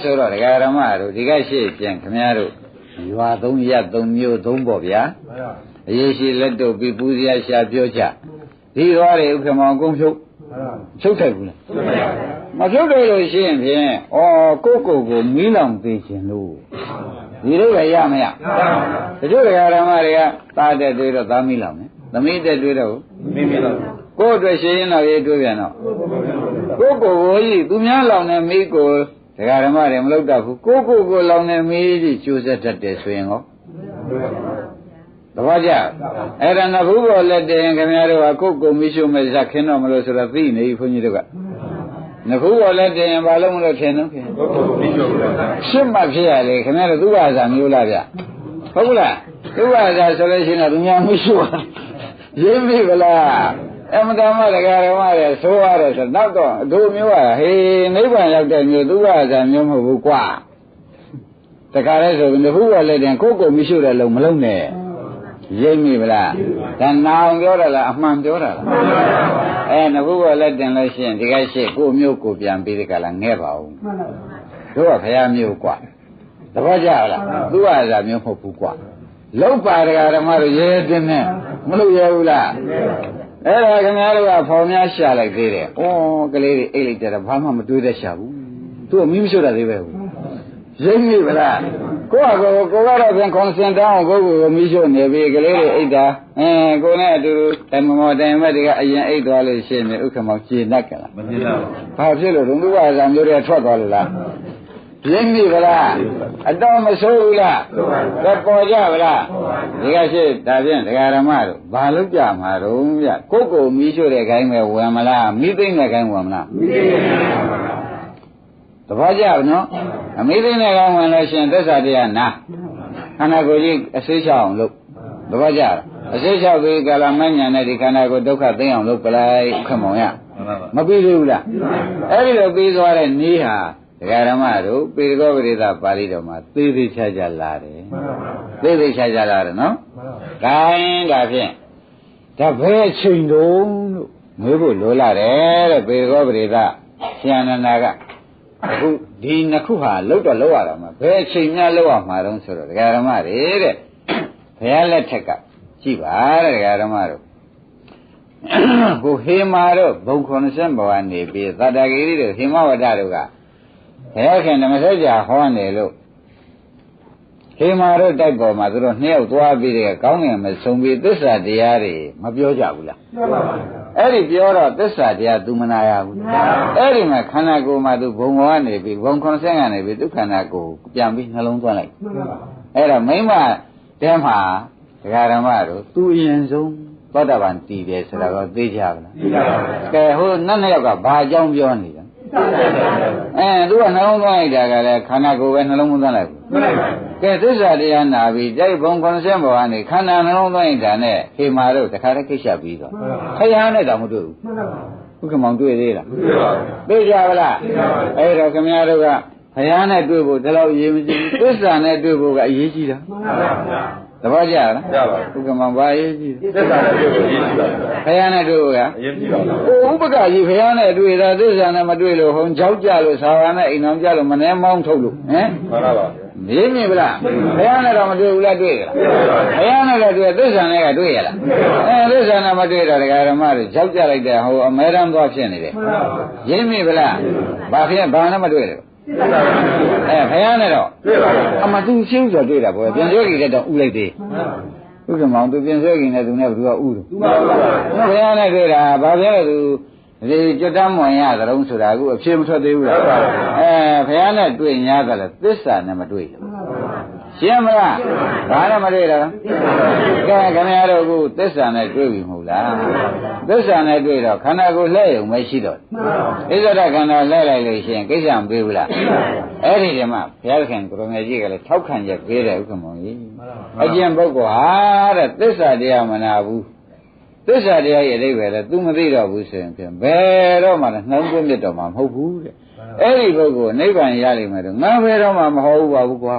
ဆိုတော့ဒကာဓမ္မတို့ဒီကရှိပြန်ခင်ဗျားတို့ရွာ3ရက်3မျိုး3ပေါ့ဗျာအရေးရှိလက်တို့ပြီးပူဇော်ရှာပြောချဒီသွားတွေဥက္ကမောင်ကုန်းဖြုတ်ထိုက်ဘူးလားမဖြုတ်တယ်လို့ရှိရင်ဖြင့်ကိုကိုမီးလောင်သေးခြင်းလို့ဒီလိုပဲရမရတချို့ဒကာဓမ္မတွေကသားတဲ့တွေးတော့သားမီးလောင်တယ်သမီးတဲ့တွေးတော့မိမိလောင်ကိုယ်အတွက်ရှင်းရင်တော့ရေးတွေးပြန်တော့ကိုကြီးသူများလောင်တဲ့မီးကိုဒကာဓမ္မတွေမလုပ်တတ်ဘူးကိုလောင်တဲ့မီးကြီးကျိုးဆက်တတ်တယ်ဆိုရင်ဟောသဘောကျအဲ့ဒါနဘူးပေါ်လက်တင်ခင်ဗျားတို့ကကိုမီးရှို့မဲ့ဇက်ခင်းတော့မလို့ဆိုတော့သိနေပြီဘုန်းကြီးတို့ကနဘူးပေါ်လက်တင်ဘာလို့မလို့ထင်တော့ခင်မီးရှို့ပါရှင်းမှဖြစ်ရလေခင်ဗျားတို့သူ့ဘာသာမျိုးလားဗျဟုတ်လားသူ့ဘာသာဆိုလို့ရှိရင်တော့သူများမီးရှို့ ရင်းပြီဗလားအမတမတရားဓမ္မတွေဆိုရတယ်ဆိုနောက်တော့အတို့မျိုးကဟေးနိဗ္ဗာန်ရောက်တဲ့မျိုးသူကစားမျိုးမဟုတ်ဘူးကွာတခါလဲဆိုရင်ဘုရားလက်တင်ကိုကိုမရှိတဲ့လုံးမလုံးနဲ့ရိပ်မိဗလားဒါနာအောင်ပြောတာလားအမှန်ပြောတာလားနဘုရားလက်တင်လို့ရှိရင်ဒီကရှိကိုမျိုးကိုပြန်ပြီးဒီကလာငဲ့ပါဦးတို့ကဖရာမျိုးကွာတပည့်ကြလားသူကစားမျိုးမဟုတ်ဘူးကွာလောက်ပါတရားဓမ္မတို့ရဲတင်းနဲ့မလို့ရဲဘူးလားအဲ့ဒါခင်ဗျားတို့ကဖော်များရှာလိုက်သေးတယ်ဩကလေးတွေအိတ်လိုက်ကြတာဘာမှမတွေးတတ်ရှာဘူးသူကမီးမရှိတာသေးပဲဘူးရိပ်မိဗလားကိုကတော့ပြန်ကွန်စင်တောင်းကိုမီးရှိနေပြီကလေးတွေအိတ်တာကိုနဲ့အတူတူတိုင်မော်တိုင်မက်တွေကအရင်အိတ်သွားလို့ရှိရင်ဥက္ကမောင်ကျေနပ်ကြလားမကျေနပ်ဘူးဘာဖြစ်လို့ဒုက္ခအစာမျိုးတွေထွက်သွားလို့လားရင်းမိဗလားအတော့မဆိုးဘူးလားပေါ်ကြဗလားဒီကရှိဒါဖြင့်ဒကာရမတို့ဘာလို့ကြမှာတော့ဗျကိုမီးရှိတဲ့ခိုင်းပဲဝင်မလားမီးသိမ့်တဲ့ခိုင်းဝင်မလားမီးသိမ့်တဲ့ခိုင်းဝင်မလားတပည့်ကြဘူးနော်အမိသိနဲ့ကောင်းဝင်လို့ရှင်သစ္စာတရားနာခန္ဓာကိုယ်ကြီးအစိတ်ချအောင်လုပ်တပည့်ကြအစိတ်ချပြီးကာလမဉ္ဇဏ်နဲ့ဒီခန္ဓာကိုယ်ဒုက္ခသိအောင်လုပ်ပလိုက်ခမောင်ရမပြီးသေးဘူးလားအဲ့ဒီလိုပြီးသွားတဲ့နည်းဟာဒကာရမတို့ပေရကောပရိသပါဠိတော်မှာသေသေးချာချာလာတယ်သေသေးချာချာလာတယ်နော်ဒါရင်ဒါဖြင့်ဒါဘယ်ချိန်တုံးလို့ငွေဖို့လိုလာတယ်တဲ့ပေရကောပရိသဆရာနန္ဒာကအခုဒီနှစ်ခုဟာလောက်တော့လောက်ရတာမှာဘယ်အချိန်များလောက်ရမှာတုံးဆိုတော့ဒကာရမတွေတဲ့ဘုရားလက်ထက်ကကြည်ပါတဲ့ဒကာရမတို့ကိုဟေမာတို့ဘုံ90ဘဝနေပြီးသတ္တဂိရိတို့ဟေမဝဒတို့ကဘုရားခင်ဓမ္မစကြာဟောနေလို့ဟေမာတို့တိုက်ပေါ်မှာသူတို့နှစ်ယောက်သွားပြီးတဲ့ကောင်းငင်မဆုံးပြီးသစ္စာတရားတွေမပြောကြဘူးလားပြောပါဘူးအဲ့ဒီပြောတော့သစ္စာတရား तू မနာရဘူးအဲ့ဒီမှာခန္ဓာကိုယ်မှာ तू ဘုံဘောကနေပြီးဘုံ90ကနေပြီးဒုက္ခနာကိုပြန်ပြီးနှလုံးသွင်းလိုက်အဲ့ဒါမိမတဲမှာဒကာဓမ္မတို့ तू အရင်ဆုံးသောတာပန်တည်တယ်ဆိုတာတော့သိကြပါလားသိကြပါဘူးကဲဟိုနှစ်ယောက်ကဘာအကြောင်းပြောနေတာသူကနှလုံးသွင်းလိုက်တာကလည်းခန္ဓာကိုယ်ပဲနှလုံးသွင်းလိုက်ဘူးကဲသစ္စာတရားနာပြီးကြိုက်ဘုံ90ဘောကနေခန္ဓာနှလုံးသွင်းလိုက်တာနဲ့ခေမာတို့တခါတည်းကိစ္စပြီးတော့ခရဟန်းနဲ့တောင်မတွေ့ဘူးဥက္ကမောင်တွေ့သေးလားသိကြပါလားအဲ့တော့ခင်ဗျားတို့ကခရဟန်းနဲ့တွေ့ဖို့ဒီလောက်ရေးမကြည့်သစ္စာနဲ့တွေ့ဖို့ကအရေးကြီးတာတပည့်ကြလားကြပါဘူးဥက္ကမောင်ဘာရေးကြည့်သစ္စာနဲ့တွေ့ဖို့ရေးကြည့်ပါခရဟန်းနဲ့တွေ့ဖို့ကအရေးကြီးပါဘူးဥပက္ခကြီးခရဟန်းနဲ့တွေ့တာသစ္စာနဲ့မတွေ့လို့ဟုံကြောက်ကြလို့သာဝနဲ့အိမ်တော်ကြလို့မနှဲမောင်းထုတ်လို့မှန်ပါပါမြင်မြင်ဗလားခရဟန်းနဲ့တော့မတွေ့ဘူးလားတွေ့ကြလားခရဟန်းနဲ့တော့တွေ့သစ္စာနဲ့ကတွေ့ရလားသစ္စာနဲ့မတွေ့တော့ဒကာဓမ္မတွေကြောက်ကြလိုက်တဲ့ဟိုအမဲတမ်းသွားဖြစ်နေတယ်ရင်းမြင်ဗလားဘာဖြစ်ဘာနဲ့မတွေ့တယ်ဘုရားနဲ့တော့တွေ့ပါဘူးအမသူရှင်းဆိုတွေ့တာပေါ့ပြန်ဆွဲကြီးတော့ဥလိုက်သေးဥက္ကမောင်သူပြန်ဆွဲကြီးနဲ့သူနဲ့ဘယ်သူကဥလို့သူပါဘူးဘုရားနဲ့တွေ့တာဘာပြောလဲသူဒီကြွတမ်းမွန်ရသလုံးဆိုတာအခုအဖြစ်မထွက်သေးဘူးလားဘုရားနဲ့တွေ့냐တယ်လဲသစ္စာနဲ့မတွေ့ဘူးရှင်းမလားဘာနဲ့မတွေ့တာကဲခင်ဗျားတို့အခုသစ္စာနဲ့တွေ့ပြီမဟုတ်လားသစ္စာနဲ့တွေ့တော့ခန္ဓာကိုယ်လှည့်ရုံပဲရှိတော့ဣဇဒခန္ဓာလှည့်လိုက်လို့ရှိရင်ကိစ္စမပေးဘူးလားအဲ့ဒီတည်းမှာဘုရားခင်ကိုရမေကြီးကလည်းထောက်ခံချက်ပေးတယ်ဥက္ကမောင်ကြီးအကျင့်ပုဂ္ဂိုလ်ဟာတဲ့သစ္စာတရားမနာဘူးသစ္စာတရားရဲ့အဓိပ္ပာယ်လည်း तू မသိတော့ဘူးဆိုရင်ဖြင့်ဘယ်တော့မှနှလုံးသွင်းမြတ်တော့မှမဟုတ်ဘူးတဲ့အဲ့ဒီပုဂ္ဂိုလ်နိဗ္ဗာန်ရလိမ့်မယ်တော့ငါဘယ်တော့မှမဟုတ်ဘူးပါဘူးကွာ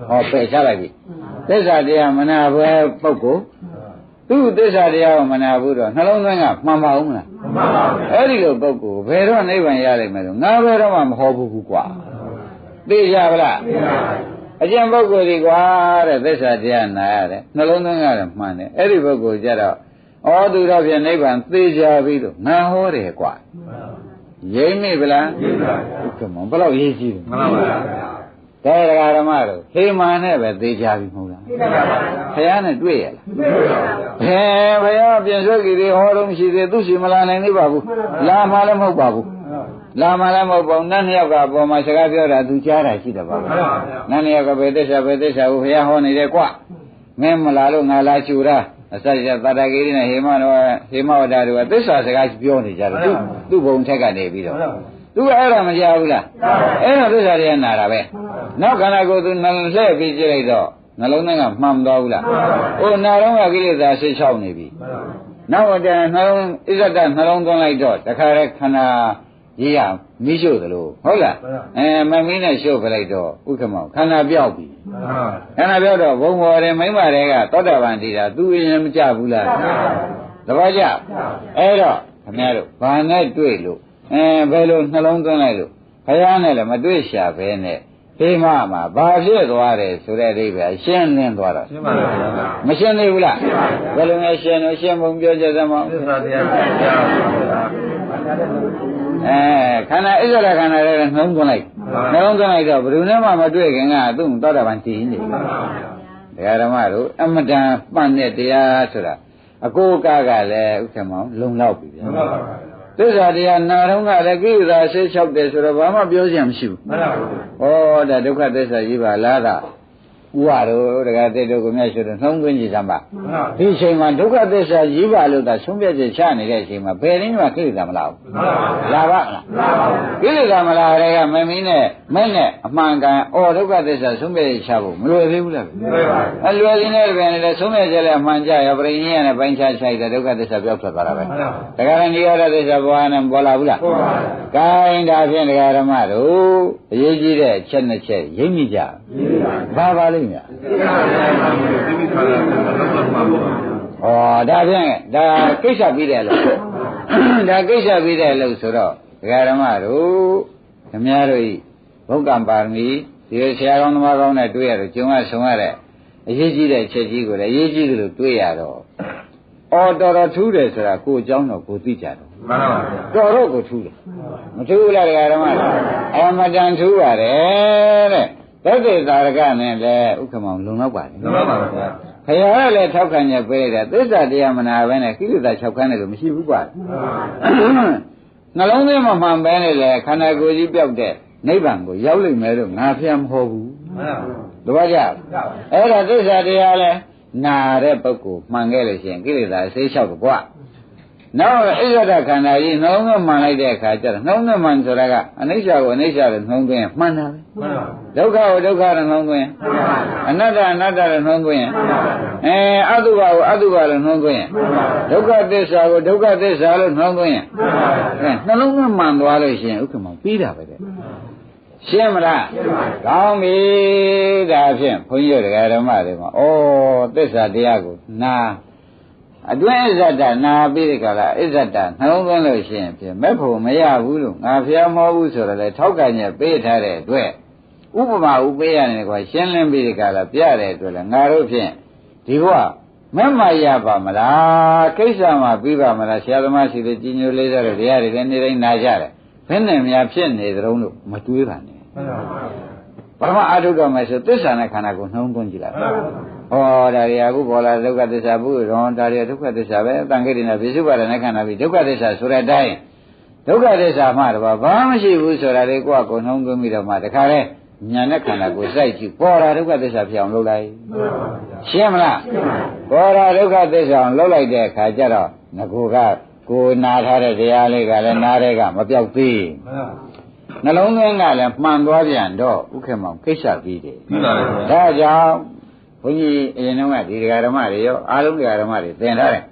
ဟောပယ်ချလိုက်ပြီသစ္စာတရားမနာဘဲပုဂ္ဂိုလ်သူသစ္စာတရားကိုမနာဘူးတော့နှလုံးသွင်းကမှန်ပါဦးမလားမှန်ပါဘူးအဲ့ဒီလိုပုဂ္ဂိုလ်ဘယ်တော့နိဗ္ဗာန်ရလိမ့်မယ်တော့ငါဘယ်တော့မှမဟုတ်ဘူးကွာသိကြပါလားသိပါပါအကျင့်ပုဂ္ဂိုလ်ဒီကွာတဲ့သစ္စာတရားနာရတယ်နှလုံးသွင်းရတယ်မှန်တယ်အဲ့ဒီပုဂ္ဂိုလ်ကြတော့ဩသူတော့ပြန်နိဗ္ဗာန်သိကြပြီလို့ငါဟောတယ်ကွာရိမ့်မိဗလားရိမ့်ပါဘူးဘယ်လောက်ရေးကြည့်လဲမှန်ပါပါတရားဓမ္မတို့ဟေမာနဲ့ပဲသိကြပြီမဟုတ်လားသိပါပါဘုရားနဲ့တွေ့ရလားဘုရားပြန်ဆွဲကြည့်သေးဟောတော့မရှိသေးသူရှိမလာနိုင်သေးပါဘူးလာမှလည်းမဟုတ်ပါဘူးလာမှလည်းမဟုတ်ပါဘူးနတ်နှစ်ယောက်ကအပေါ်မှာစကားပြောတာသူကြားတာရှိတယ်ပါဘူးနတ်နှစ်ယောက်ကဘယ်သစ္စာကိုဘုရားဟောနေတယ်ကွမင်းမလာလို့ငါလာချူတာအစရသတ္တဂိရိနဲ့ဟေမဝဒတို့ကသစ္စာစကားပြောနေကြတယ်သူ့ဘုံထက်ကနေပြီးတော့သူကအဲ့ဒါမရဘူးလားအဲ့တော့သစ္စာတရားနာတာပဲနောက်ခန္ဓာကိုယ်သူနှလှည့်ပြီးကြည့်လိုက်တော့ နှလုံးသွင်းကမှန်သွားဘူးလားဟိုနာတော့ကကိလေသာဆေးချောက်နေပြီနောက်တည်းနှလုံးဣဇဒနှလုံးသွင်းလိုက်တော့တခါတည်းခန္ဓာကြီးရမိရှို့သလိုဟုတ်လားမမင်းနဲ့ရှို့ပြလိုက်တော့ဥက္ကမောခန္ဓာပြောက်ပြီခန္ဓာပြောက်တော့ဘုံဘော်တယ်မိမတွေကသောတာပန်တည်တာသူရင်မကြဘူးလားသဘောကျအဲ့တော့ခင်ဗျားတို့ဘာနဲ့တွေ့လို့ဘယ်လိုနှလုံးသွင်းလိုက်လို့ဘုရားနဲ့လည်းမတွေ့ရှာပဲနဲ့ဒီမှာဘာဖြစ်သွားတယ်ဆိုတဲ့အိဗယ်ရှင်းလင်းသွားတော့ရှင်းပါပါမရှင်းသေးဘူးလားဘယ်လိုလဲရှင်းလို့ရှင်းပုံပြောကြသမောသစ္စာတရားခန္ဓာဣဇရခန္ဓာလည်းနှလုံးသွင်းလိုက်နှလုံးသွင်းလိုက်တော့ဘယ်သူနဲ့မှမတွေ့ခင်ကသူ့သောတာပန်တည်နေတယ်ဒကာဓမ္မတို့အမတန်ပန့်တဲ့တရားဆိုတာအကိုကလည်းဥက္ကမောင်လုံလောက်ပြီဗျာသစ္စာတရားနာတော့ကလည်းကိလေသာဆေးလျှောက်တယ်ဆိုတော့ဘာမှပြောစရာမရှိဘူးမှန်ပါဘူးဩဒါဒုက္ခသစ္စာကြီးပါလားကဥရတို့တကယ်တဲ့တို့ကိုမြတ်ရှိတယ်နှုံးသွင်းကြည့်စမ်းပါဒီအချိန်မှာဒုက္ခသစ္စာကြီးပါလို့သာဆုံးဖြတ်ချက်ချနေတဲ့အချိန်မှာဘယ်ရင်းမှကိလေသာမလာဘူးလာပါလားကိလေသာမလာတဲ့ကမမင်းနဲ့မင်းနဲ့အမှန်ကန်ဒုက္ခသစ္စာဆုံးဖြတ်ချက်ချဖို့မလွယ်သေးဘူးလားအလွယ်သေးတဲ့ပြန်လေဆုံးဖြတ်ချက်လည်းအမှန်ကြရပြိဉ္ဉာနဲ့ပိုင်းခြားချိုက်တဲ့ဒုက္ခသစ္စာပြောက်ထွက်သွားတာပဲတကယ်လည်းနိရောဓသစ္စာဘဝနဲ့ပေါ်လာဘူးလားကိုင်းဒါဖြင့်ဒကာဓမ္မတို့အရေးကြီးတဲ့ချက်နှစ်ချက်ရိပ်မိကြဘာပါလိမ့်မယ်ဒါဖြင့်ဒါကိစ္စပြီးတယ်လို့ဒါကိစ္စပြီးတယ်လို့ဆိုတော့ဒကာဓမ္မတို့ခင်ဗျားတို့ဤဘုက္ကံပါရမီဒီဆရာကောင်းသမားကောင်းနဲ့တွေ့ရတော့ကျုံရဆုံရတဲ့အရေးကြီးတဲ့ချက်ကြီးကိုလည်းအရေးကြီးတယ်လို့တွေ့ရတော့တော်တော်ထူးတယ်ဆိုတာကိုယ်အကြောင်းတော့ကိုသိကြတော့မှန်ပါပါတော်တော့ကိုထူးတယ်မထူးဘူးလားဒကာဓမ္မအမတန်ထူးပါတယ်တဲ့သစ္စေသာရကနဲ့လည်းဥက္ကမောင်လုံလောက်ပါတယ်မှန်ပါပါဗျာခရရလည်းထောက်ခံရပေးတယ်သစ္စာတရားမနာပဲနဲ့ကိလေသာ၆ခန်းတယ်လို့မရှိဘူးကွာနှလုံးသွင်းမှမှန်ပဲနဲ့လေခန္ဓာကိုယ်ကြီးပြောက်တဲ့နိဗ္ဗာန်ကိုရောက်လိမ့်မယ်လို့ငါဖျက်မဟုတ်ဘူးမှန်ပါတပည့်ကြအဲ့ဒါသစ္စာတရားလဲနာတဲ့ပုဂ္ဂိုလ်မှန်ခဲ့လို့ရှိရင်ကိလေသာဆေးလျှောက်တော့ကွာနောက်ဣဇဒခန္ဓာကြီးနှလုံးသွင်းမှန်လိုက်တဲ့အခါကျတော့နှလုံးသွင်းမှန်ဆိုတာကအနိစ္စကိုအနိစ္စလို့နှလုံးသွင်းမှန်တာပဲဒုက္ခကိုဒုက္ခလို့နှလုံးသွင်းအနတ္တအနတ္တလို့နှလုံးသွင်းအတုပကိုအတုပလို့နှလုံးသွင်းဒုက္ခသစ္စာကိုဒုက္ခသစ္စာလို့နှလုံးသွင်းနှလုံးသွင်းမှန်သွားလို့ရှိရင်ဥက္ကမောင်ပြီးတာပဲတဲ့ရှင်းမလားကောင်းပြီဒါဖြင့်ဘုန်းကြီးတို့ဓမ္မတွေမှာသစ္စာတရားကိုနာအတွင်းဣဇဒနာပြီးဒီကလာဣဇဒနှလုံးသွင်းလို့ရှိရင်ဖြင့်မဲ့ဖို့မရဘူးလို့ငါဖျားမဟုတ်ဘူးဆိုတော့လေထောက်ကန်ချက်ပေးထားတဲ့အတွက်ဥပမာဥပေးရတယ်ကွာရှင်းလင်းပြီးဒီကလာပြတဲ့အတွက်လေငါတို့ဖြင့်ဒီဘဝမဲ့မရပါမလားကိစ္စမှာပြီးပါမလားဆရာသမားရှိတဲ့ကြီးညိုလေးစားတဲ့တရားတွေလည်းနေတိုင်းနာကြတယ်ဘယ်နဲ့များဖြစ်နေသလုံးလို့မတွေးပါနဲ့ပရမအာထုတော်မယ်ဆိုသစ္စာနဲ့ခန္ဓာကိုနှုံးသွင်းကြည့်လိုက်ဒါတွေအခုပေါ်လာဒုက္ခသစ္စာဘုရောဒါတွေဒုက္ခသစ္စာပဲအတန်ခိတ္တနာပိစုပါဒနဲ့ခန္ဓာပြီးဒုက္ခသစ္စာဆိုတဲ့အတိုင်းဒုက္ခသစ္စာမှတော့ဘာမရှိဘူးဆိုတာလေကိုယ့်ကိုနှုံးသွင်းပြီးတော့မှတခါလဲညာနဲ့ခန္ဓာကိုစိုက်ကြည့်ပေါ်လာဒုက္ခသစ္စာဖြစ်အောင်လုပ်လိုက်ရှင်းမလားပေါ်လာဒုက္ခသစ္စာအောင်လုပ်လိုက်တဲ့အခါကျတော့ငကိုကကိုနာထားတဲ့တရားလေးကလည်းနားတဲ့ကမပြောက်သေးနှလုံးသွင်းကလည်းမှန်သွားပြန်တော့ဥက္ကမောင်ကိစ္စပြီးတယ်ဒါကြောင့်ဘုန်းကြီးအရင်ကဒီတရားဓမ္မတွေရောအားလုံးတရားဓမ္မတွေသင်ထားတယ်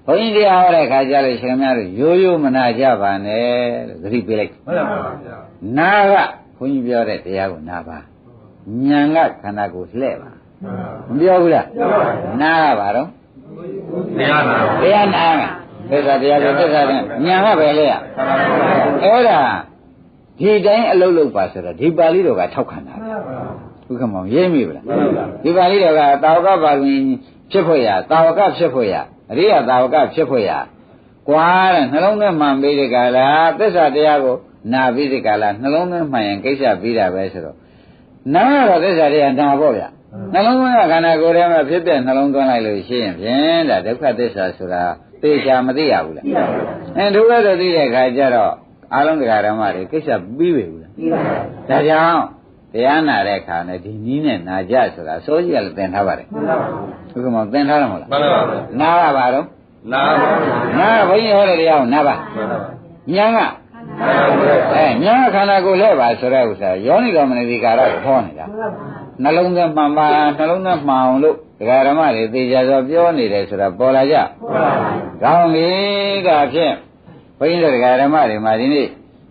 ဘုန်းကြီးတရားဟောတဲ့အခါကျလို့ရှင်များတို့ရိုးရိုးမနာကြပါနဲ့လို့သတိပေးလိုက်မှန်ပါဗျာနာကဘုန်းကြီးပြောတဲ့တရားကိုနာပါဉာဏ်ကခန္ဓာကိုလှဲ့ပါမပြောဘူးလားနာကပါတော့တရားနာသစ္စာတရားကိုသစ္စာနဲ့ဉာဏ်ကပဲလေအဲ့ဒါဒီတိုင်းအလုပ်လုပ်ပါဆိုတော့ဒီပါဠိတော်ကထောက်ခံတာဥက္ကမောင်ရေးမိဗလားဒီပါဠိတော်ကတာဝကပါဠိဖြစ်ဖို့ရတာဝကဖြစ်ဖို့ရအရိယတာဝကဖြစ်ဖို့ရကွာတဲ့နှလုံးသွင်းမှန်ပြီးဒီကလာသစ္စာတရားကိုနာပြီးဒီကလာနှလုံးသွင်းမှန်ရင်ကိစ္စပြီးတာပဲဆိုတော့နာတော့သစ္စာတရားနာပေါ့ဗျနှလုံးသွင်းကခန္ဓာကိုယ်ထဲမှာဖြစ်တဲ့နှလုံးသွင်းလိုက်လို့ရှိရင်ဖြင့်ဒါဒုက္ခသစ္စာဆိုတာသိချာမသိရဘူးလားဒုက္ခသသိတဲ့အခါကျတော့အားလုံးတရားဓမ္မတွေကိစ္စပြီးပြီဘူးလားဒါကြောင့်တရားနာတဲ့အခါနဲ့ဒီနည်းနဲ့နာကြဆိုတာအစိုးရကလည်းသင်ထားပါတယ်ဘုက္ကမောင်သင်ထားတယ်မဟုတ်လားမှန်ပါပါနာကပါတော့နာဘုန်းကြီးဟောတဲ့တရားကိုနာပါဉာဏ်ကဉာဏ်ကခန္ဓာကိုယ်လဲပါဆိုတဲ့ဥစ္စာယောနိတော်မနတိကာရကိုဟောနေတာ နှလုံးသားမှန်ပါနှလုံးသားမှန်အောင်လို့ဒကာဓမ္မတွေသေချာစွာပြောနေတယ်ဆိုတာပေါ်လာကြကောင်းပြီဒါဖြင့်ဘုန်းကြီးတို့ဒကာဓမ္မတွေမှာဒီနေ့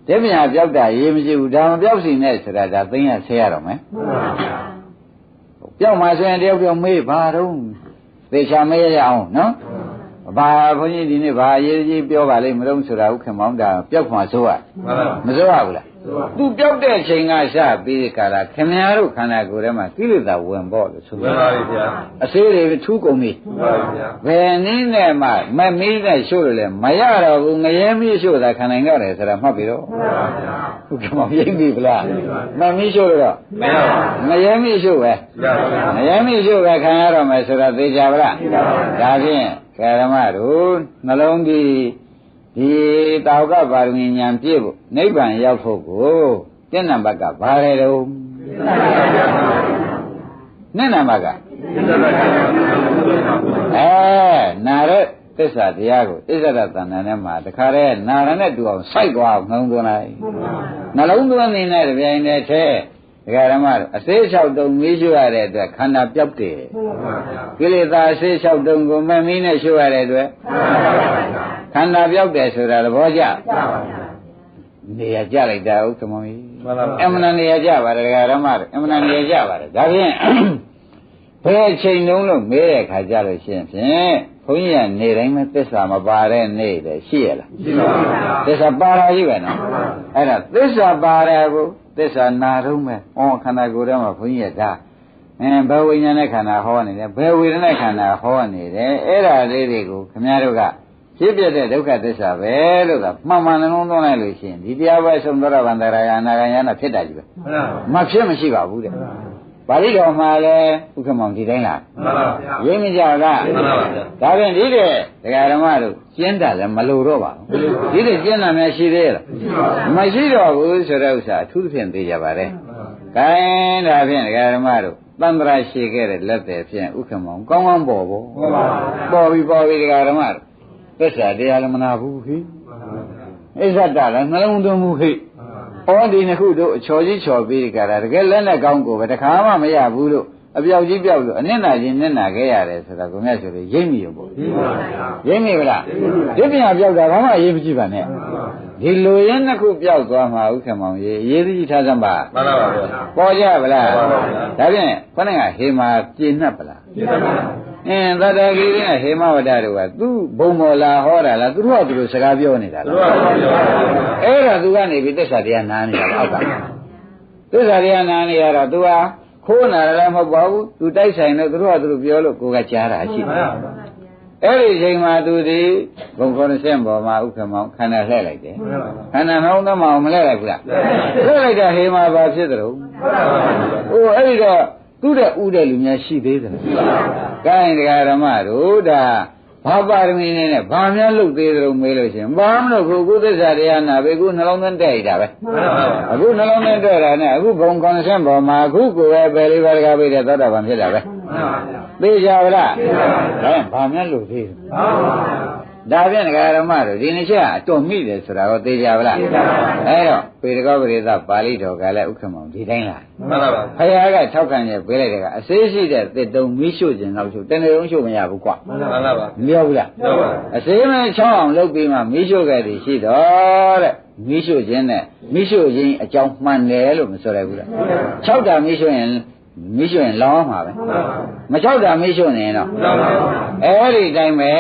တပညာပြောက်တာရေးမရှိဘူးဒါမပြောက်စီနဲ့ဆိုတာဒါသိရဆဲရတော့မယ်ပြောက်မှဆိုရင်တယောက်ပြောမေးပါတော့သေချာမေးရအောင်နော်ဘာဘုန်းကြီးဒီနေ့ဘာရေးကြီးပြောပါလိမ့်မလို့ဆိုတာဥက္ကမောင်တာပြောက်မှဆိုရမဆိုရဘူးလားသူပြောက်တဲ့ချိန်ကစပြီးကြတာခင်ဗျားတို့ခန္ဓာကိုယ်ထဲမှာကိလေသာဝင်ပေါ့လို့ဆိုပါပါဗျာအစေးတွေထူးကုန်ပြီပါဗျာဘယ်နည်းနဲ့မှမမီးနဲ့ရှို့လို့လဲမရတော့ဘူးငရဲမီးရှို့တာခံနိုင်ကြတယ်ဆိုတာမှတ်ပြီတော့ပါဗျာဥက္ကမောင်ရိပ်ပြီဗလားမမီးရှို့တော့မရပါဘူးငရဲမီးရှို့ပဲငရဲမီးရှို့ပဲခံရတော့မယ်ဆိုတာသိကြပါလားဒါဖြင့်ဓမ္မတို့နှလုံးဒီတာဝကပါရမီဉာဏ်ပြည့်ဖို့နိဗ္ဗာန်ရောက်ဖို့ကိုတစ်နံပါတ်ကဘာလဲတော့နှစ်နံပါတ်ကနာရသစ္စာတရားကိုဣဇရတဏ္ဍာနဲ့မှာတခါတည်းနာရနဲ့တူအောင်စိုက်သွားအောင်နှလုံးသွင်းလိုက်နှလုံးသွင်းနေတဲ့တပြိုင်တည်းထဲဒကာဓမ္မတို့အစေးလျှောက်တုံမီးရှို့ရတဲ့အတွက်ခန္ဓာပြောက်တယ်ကိလေသာအစေးလျှောက်တုံကိုမမီးနဲ့ရှို့ရတဲ့အတွက်ခန္ဓာပြောက်တယ်ဆိုတာသဘောကျနေရာကျလိုက်တာဥက္ကမောင်ကြီးအမှန်တန်နေရာကျပါတယ်ဒကာဓမ္မတို့အမှန်တန်နေရာကျပါတယ်ဒါဖြင့်ဘယ်အချိန်လုံးလို့မေးတဲ့အခါကျလို့ရှိရင်ဖြင့်ဘုန်းကြီးကနေတိုင်းပဲသစ္စာမပါတဲ့နေ့တည်းရှိရလားရှိပါဘူးသစ္စာပါတာရှိပဲနော်အဲ့ဒါသစ္စာပါတယ်ကိုသစ္စာနာထုံးမဲ့ဩခန္ဓာကိုယ်ထဲမှာဘုန်းကြီးကဒါဘယ်ဝိညာဉ်နဲ့ခန္ဓာဟောနေတယ်ဘယ်ဝေဒနာခန္ဓာဟောနေတယ်အဲ့ဒါလေးတွေကိုခင်ဗျားတို့ကဖြစ်ပြတဲ့ဒုက္ခသစ္စာပဲလို့ကမှန်မှန်လုံးသွင်းလိုက်လို့ရှိရင်ဒီတရားပဲဆုံးသောဗန္တရာယအနာဂယနာဖြစ်တာကြီးပဲမဖြစ်မရှိပါဘူးတဲ့ပါဠိတော်မှာလည်းဥက္ကမောင်ဒီတိုင်းလားမှန်ပါဗျာရင်းမကြလားမှန်ပါဗျာဒါဖြင့်ဒီတဲ့ဒကာဓမ္မတို့ကျင်းတာလည်းမလိုတော့ပါဘူးဒီတဲ့ကျင်းတာများရှိသေးရဲ့လားမရှိတော့ဘူးဆိုတဲ့ဥစ္စာအထူးသဖြင့်သိကြပါတယ်ခိုင်းဒါဖြင့်ဒကာဓမ္မတို့သံ္ဍရာရှိခဲ့တဲ့လက်တွေဖြင့်ဥက္ကမောင်ကောင်းကောင်းပေါ်ပေါ်ပြီဒကာဓမ္မတို့သစ္စာတရားလည်းမနာဘူးဟိဣဇ္ဇတလည်းနှလုံးသွင်းမှုဟိဩဒီနှစ်ခုတို့အချော်ကြီးချော်ပြီးကြတာတကယ်လက်နဲ့ကောင်းကိုပဲတခါမှမရဘူးလို့အပြောက်ကြီးပြောက်လို့အနစ်နာချင်းနစ်နာခဲ့ရတယ်ဆိုတာကိုမြတ်ဆိုလို့ရိပ်မိရောပေါ့ရိပ်မိဗလားဒီပြန်ပြောက်တာဘာမှအရေးမကြည့်ပါနဲ့ဒီလိုရင်းနှစ်ခုပြောက်သွားမှာဥက္ကမောင်ရေအရေးကြီးထားစမ်းပါမှန်ပါပါပေါ်ကြဗလားဒါဖြင့်ခொနကဟေမာပြင်းနှက်ပလားပြင်းနှက်ပါသတ္တဂိရိနဲ့ဟေမဝတ္တတို့ကသူ့ဘုံမော်လာဟောတာလားသူတို့ကသူတို့စကားပြောနေတာလားအဲ့ဒါသူကနေပြီးသစ္စာတရားနားနေတာအောက်ကသစ္စာတရားနားနေရတော့သူကခိုးနာလည်းမဟုတ်ပါဘူးသူတိုက်ဆိုင်လို့သူတို့ကသူတို့ပြောလို့ကိုယ်ကကြားတာရှိတယ်အဲ့ဒီအချိန်မှာသူဒီဘုံခေါ်တဲ့ပေါ်မှာဥက္ကမောင်ခန္ဓာလှည့်လိုက်တယ်ခန္ဓာနှောင်းသမောင်မလှည့်လိုက်ဘူးလားလှည့်လိုက်တာဟေမာဘာဖြစ်သလဲဟိုအဲ့ဒီတော့သူ့တဲ့ဥတဲ့လူများရှိသေးတယ်။ကိုင်းတရားဓမ္မတို့ဒါဘာပါရမီနဲ့ဘာများလုပ်သေးတယ်လို့မေးလို့ရှိရင်ဘာမလို့ခုသစ္စာတရားနာပဲခုနှလုံးသွင်းတဲ့တာပဲ။အခုနှလုံးသွင်းတဲ့တာနဲ့အခုဘုံကွန်ဆင့်ပေါ်မှာအခုကိုယ်ပဲပယ်လေးပါးတကားပြတဲ့သောတာပန်ဖြစ်တာပဲ။သိကြပါလား။ဒါဘာများလုပ်သေးတယ်။ဒါဖြင့်ဒကာဓမ္မတို့ဒီနှစ်ချက်အတော်မိတယ်ဆိုတာကိုသိကြပါလားအဲတော့ပေတကောပရိသပါဠိတော်ကလည်းဥက္ကမောင်ဒီတိုင်းလားမှန်ပါပါဘုရားကထောက်ခံရပေးလိုက်တယ်ကအစေးရှိတဲ့တစ်တုံမီးရှို့ခြင်းတော့ရှို့တနေ့လုံးရှို့မရဘူးကွာမှန်ပါပါမပြောဘူးလားပြောပါအစေးမချောင်းအောင်လုပ်ပြီးမှမီးရှို့ခဲ့တယ်ရှိတော့တဲ့မီးရှို့ခြင်းနဲ့မီးရှို့ခြင်းအကြောင်းမှန်တယ်လို့မဆိုရဘူးလား6တာမီးရှို့ရင်လောင်းမှာပဲမချောက်တာမီးရှို့နေတော့အဲ့ဒီတိုင်းပဲ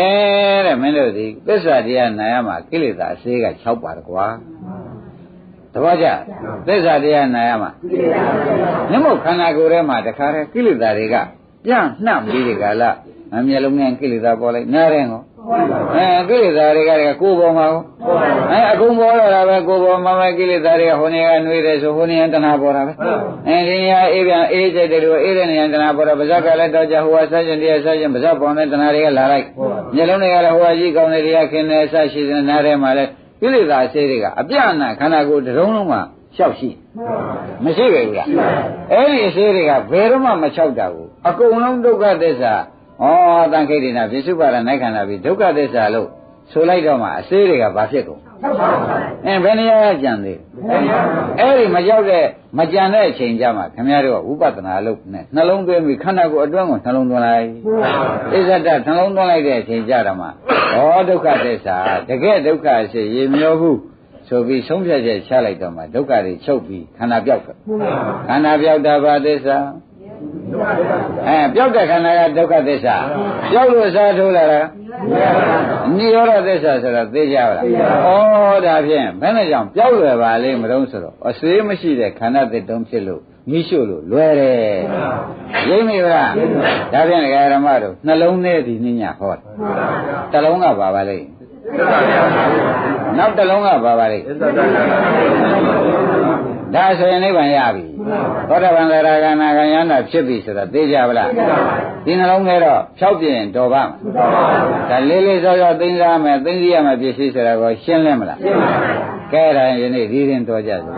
တဲ့မင်းတို့ဒီသစ္စာတရားနာရမှာကိလေသာအစေးက6ပါတကွာတပည့်ကြသစ္စာတရားနာရမှာနမခန္ဓာကိုယ်ထဲမှာတခါတည်းကိလေသာတွေကပြန့်နှံ့ပြီးဒီကလာမျက်လုံးနဲ့ကိလေသာပေါ်လိုက်နားတယ်ကောကိလေသာတွေကကိုယ်ပေါ်မှာအကုန်ပေါ်လာတာပဲကိုယ်ပေါ်မှာပဲကိလေသာတွေကဟိုနေကနှွေးတယ်ဆိုဟိုနေကတဏှာပေါ်တာပဲဒီနေရာအေးပြန်အေးကျတဲ့လို့အေးတဲ့နေရာတဏှာပေါ်တာပါဇက်ကလည်းတော့ကြဟိုကဆက်ရှင်တရားဆက်ရှင်ပါဇက်ပေါ်တဲ့တဏှာတွေကလာလိုက်မျက်လုံးတွေကလည်းဟိုကကြီးကောင်းတဲ့တရားခင်းနေဆက်ရှိတဲ့နားထဲမှာလည်းကိလေသာအစေးတွေကအပြန့်နှံ့ခန္ဓာကိုယ်တစ်လုံးလုံးမှာလျှောက်ရှိမရှိပဲဘူးလားအဲ့ဒီအစေးတွေကဘယ်တော့မှမလျှောက်တာဘူးအကုန်လုံးဒုက္ခသစ္စာဩတန်ခိတ်ဒိနာပြစ္ဆုပါဒနိုင်ခန္ဓာပြီးဒုက္ခသစ္စာလို့ ဆိုလိုက်တော့မှအစေးတွေကဘာဖြစ်ကုန်ဘယ်နေရာကကြံသေးအဲ့ဒီမရောက်တဲ့မကြံတဲ့အချိန်ကြမှာခင်ဗျားတို့ကဝိပဿနာလုပ်နဲ့နှလုံးသွင်းပြီးခန္ဓာကိုယ်အတွင်းကိုနှလုံးသွင်းလိုက်ဣဇဒနှလုံးသွင်းလိုက်တဲ့အချိန်ကြတော့မှဒုက္ခသစ္စာတကယ်ဒုက္ခရှိရေမျောဘူးဆိုပြီးဆုံးဖြတ်ချက်ချလိုက်တော့မှဒုက္ခတွေချုပ်ပြီးခန္ဓာပြောက်တယ်ခန္ဓာပြောက်တာဘာသစ္စာပြောက်တဲ့ခန္ဓာကဒုက္ခသစ္စာပြောက်လို့စားထိုးလာတာနိရောဓသစ္စာဆိုတာသိကြပါလားဒါဖြင့်ဘယ်နဲ့ကြောင့်ပြောက်လွယ်ပါလိမ့်မလို့ဆိုတော့အစေးမရှိတဲ့ခန္ဓာသစ်တုံးဖြစ်လို့မိရှုလို့လွယ်တယ်ရိပ်မိဗလားဒါဖြင့်ဓမ္မတို့နှလုံးထဲဒီနိညာဟောတလုံးကပါလိမ့်နောက်တလုံးကပါလိမ့်ဒါဆိုရင်နိဗ္ဗာန်ရပြီသောတာပန်သရဂါနာဂံယန္တာဖြစ်ပြီဆိုတာသိကြပါလားဒီနှလုံးထဲတော့ဖြောက်ပြရင်တော်ပါ့မလားဒါလေးလေးစောစောသိစားမယ်သိသိရမယ်ပစ္စည်းဆိုတာကိုရှင်းလင်းမလားရှင်းပါပါကဲဒါယနေ့ဒီရင်တော်ကြစို့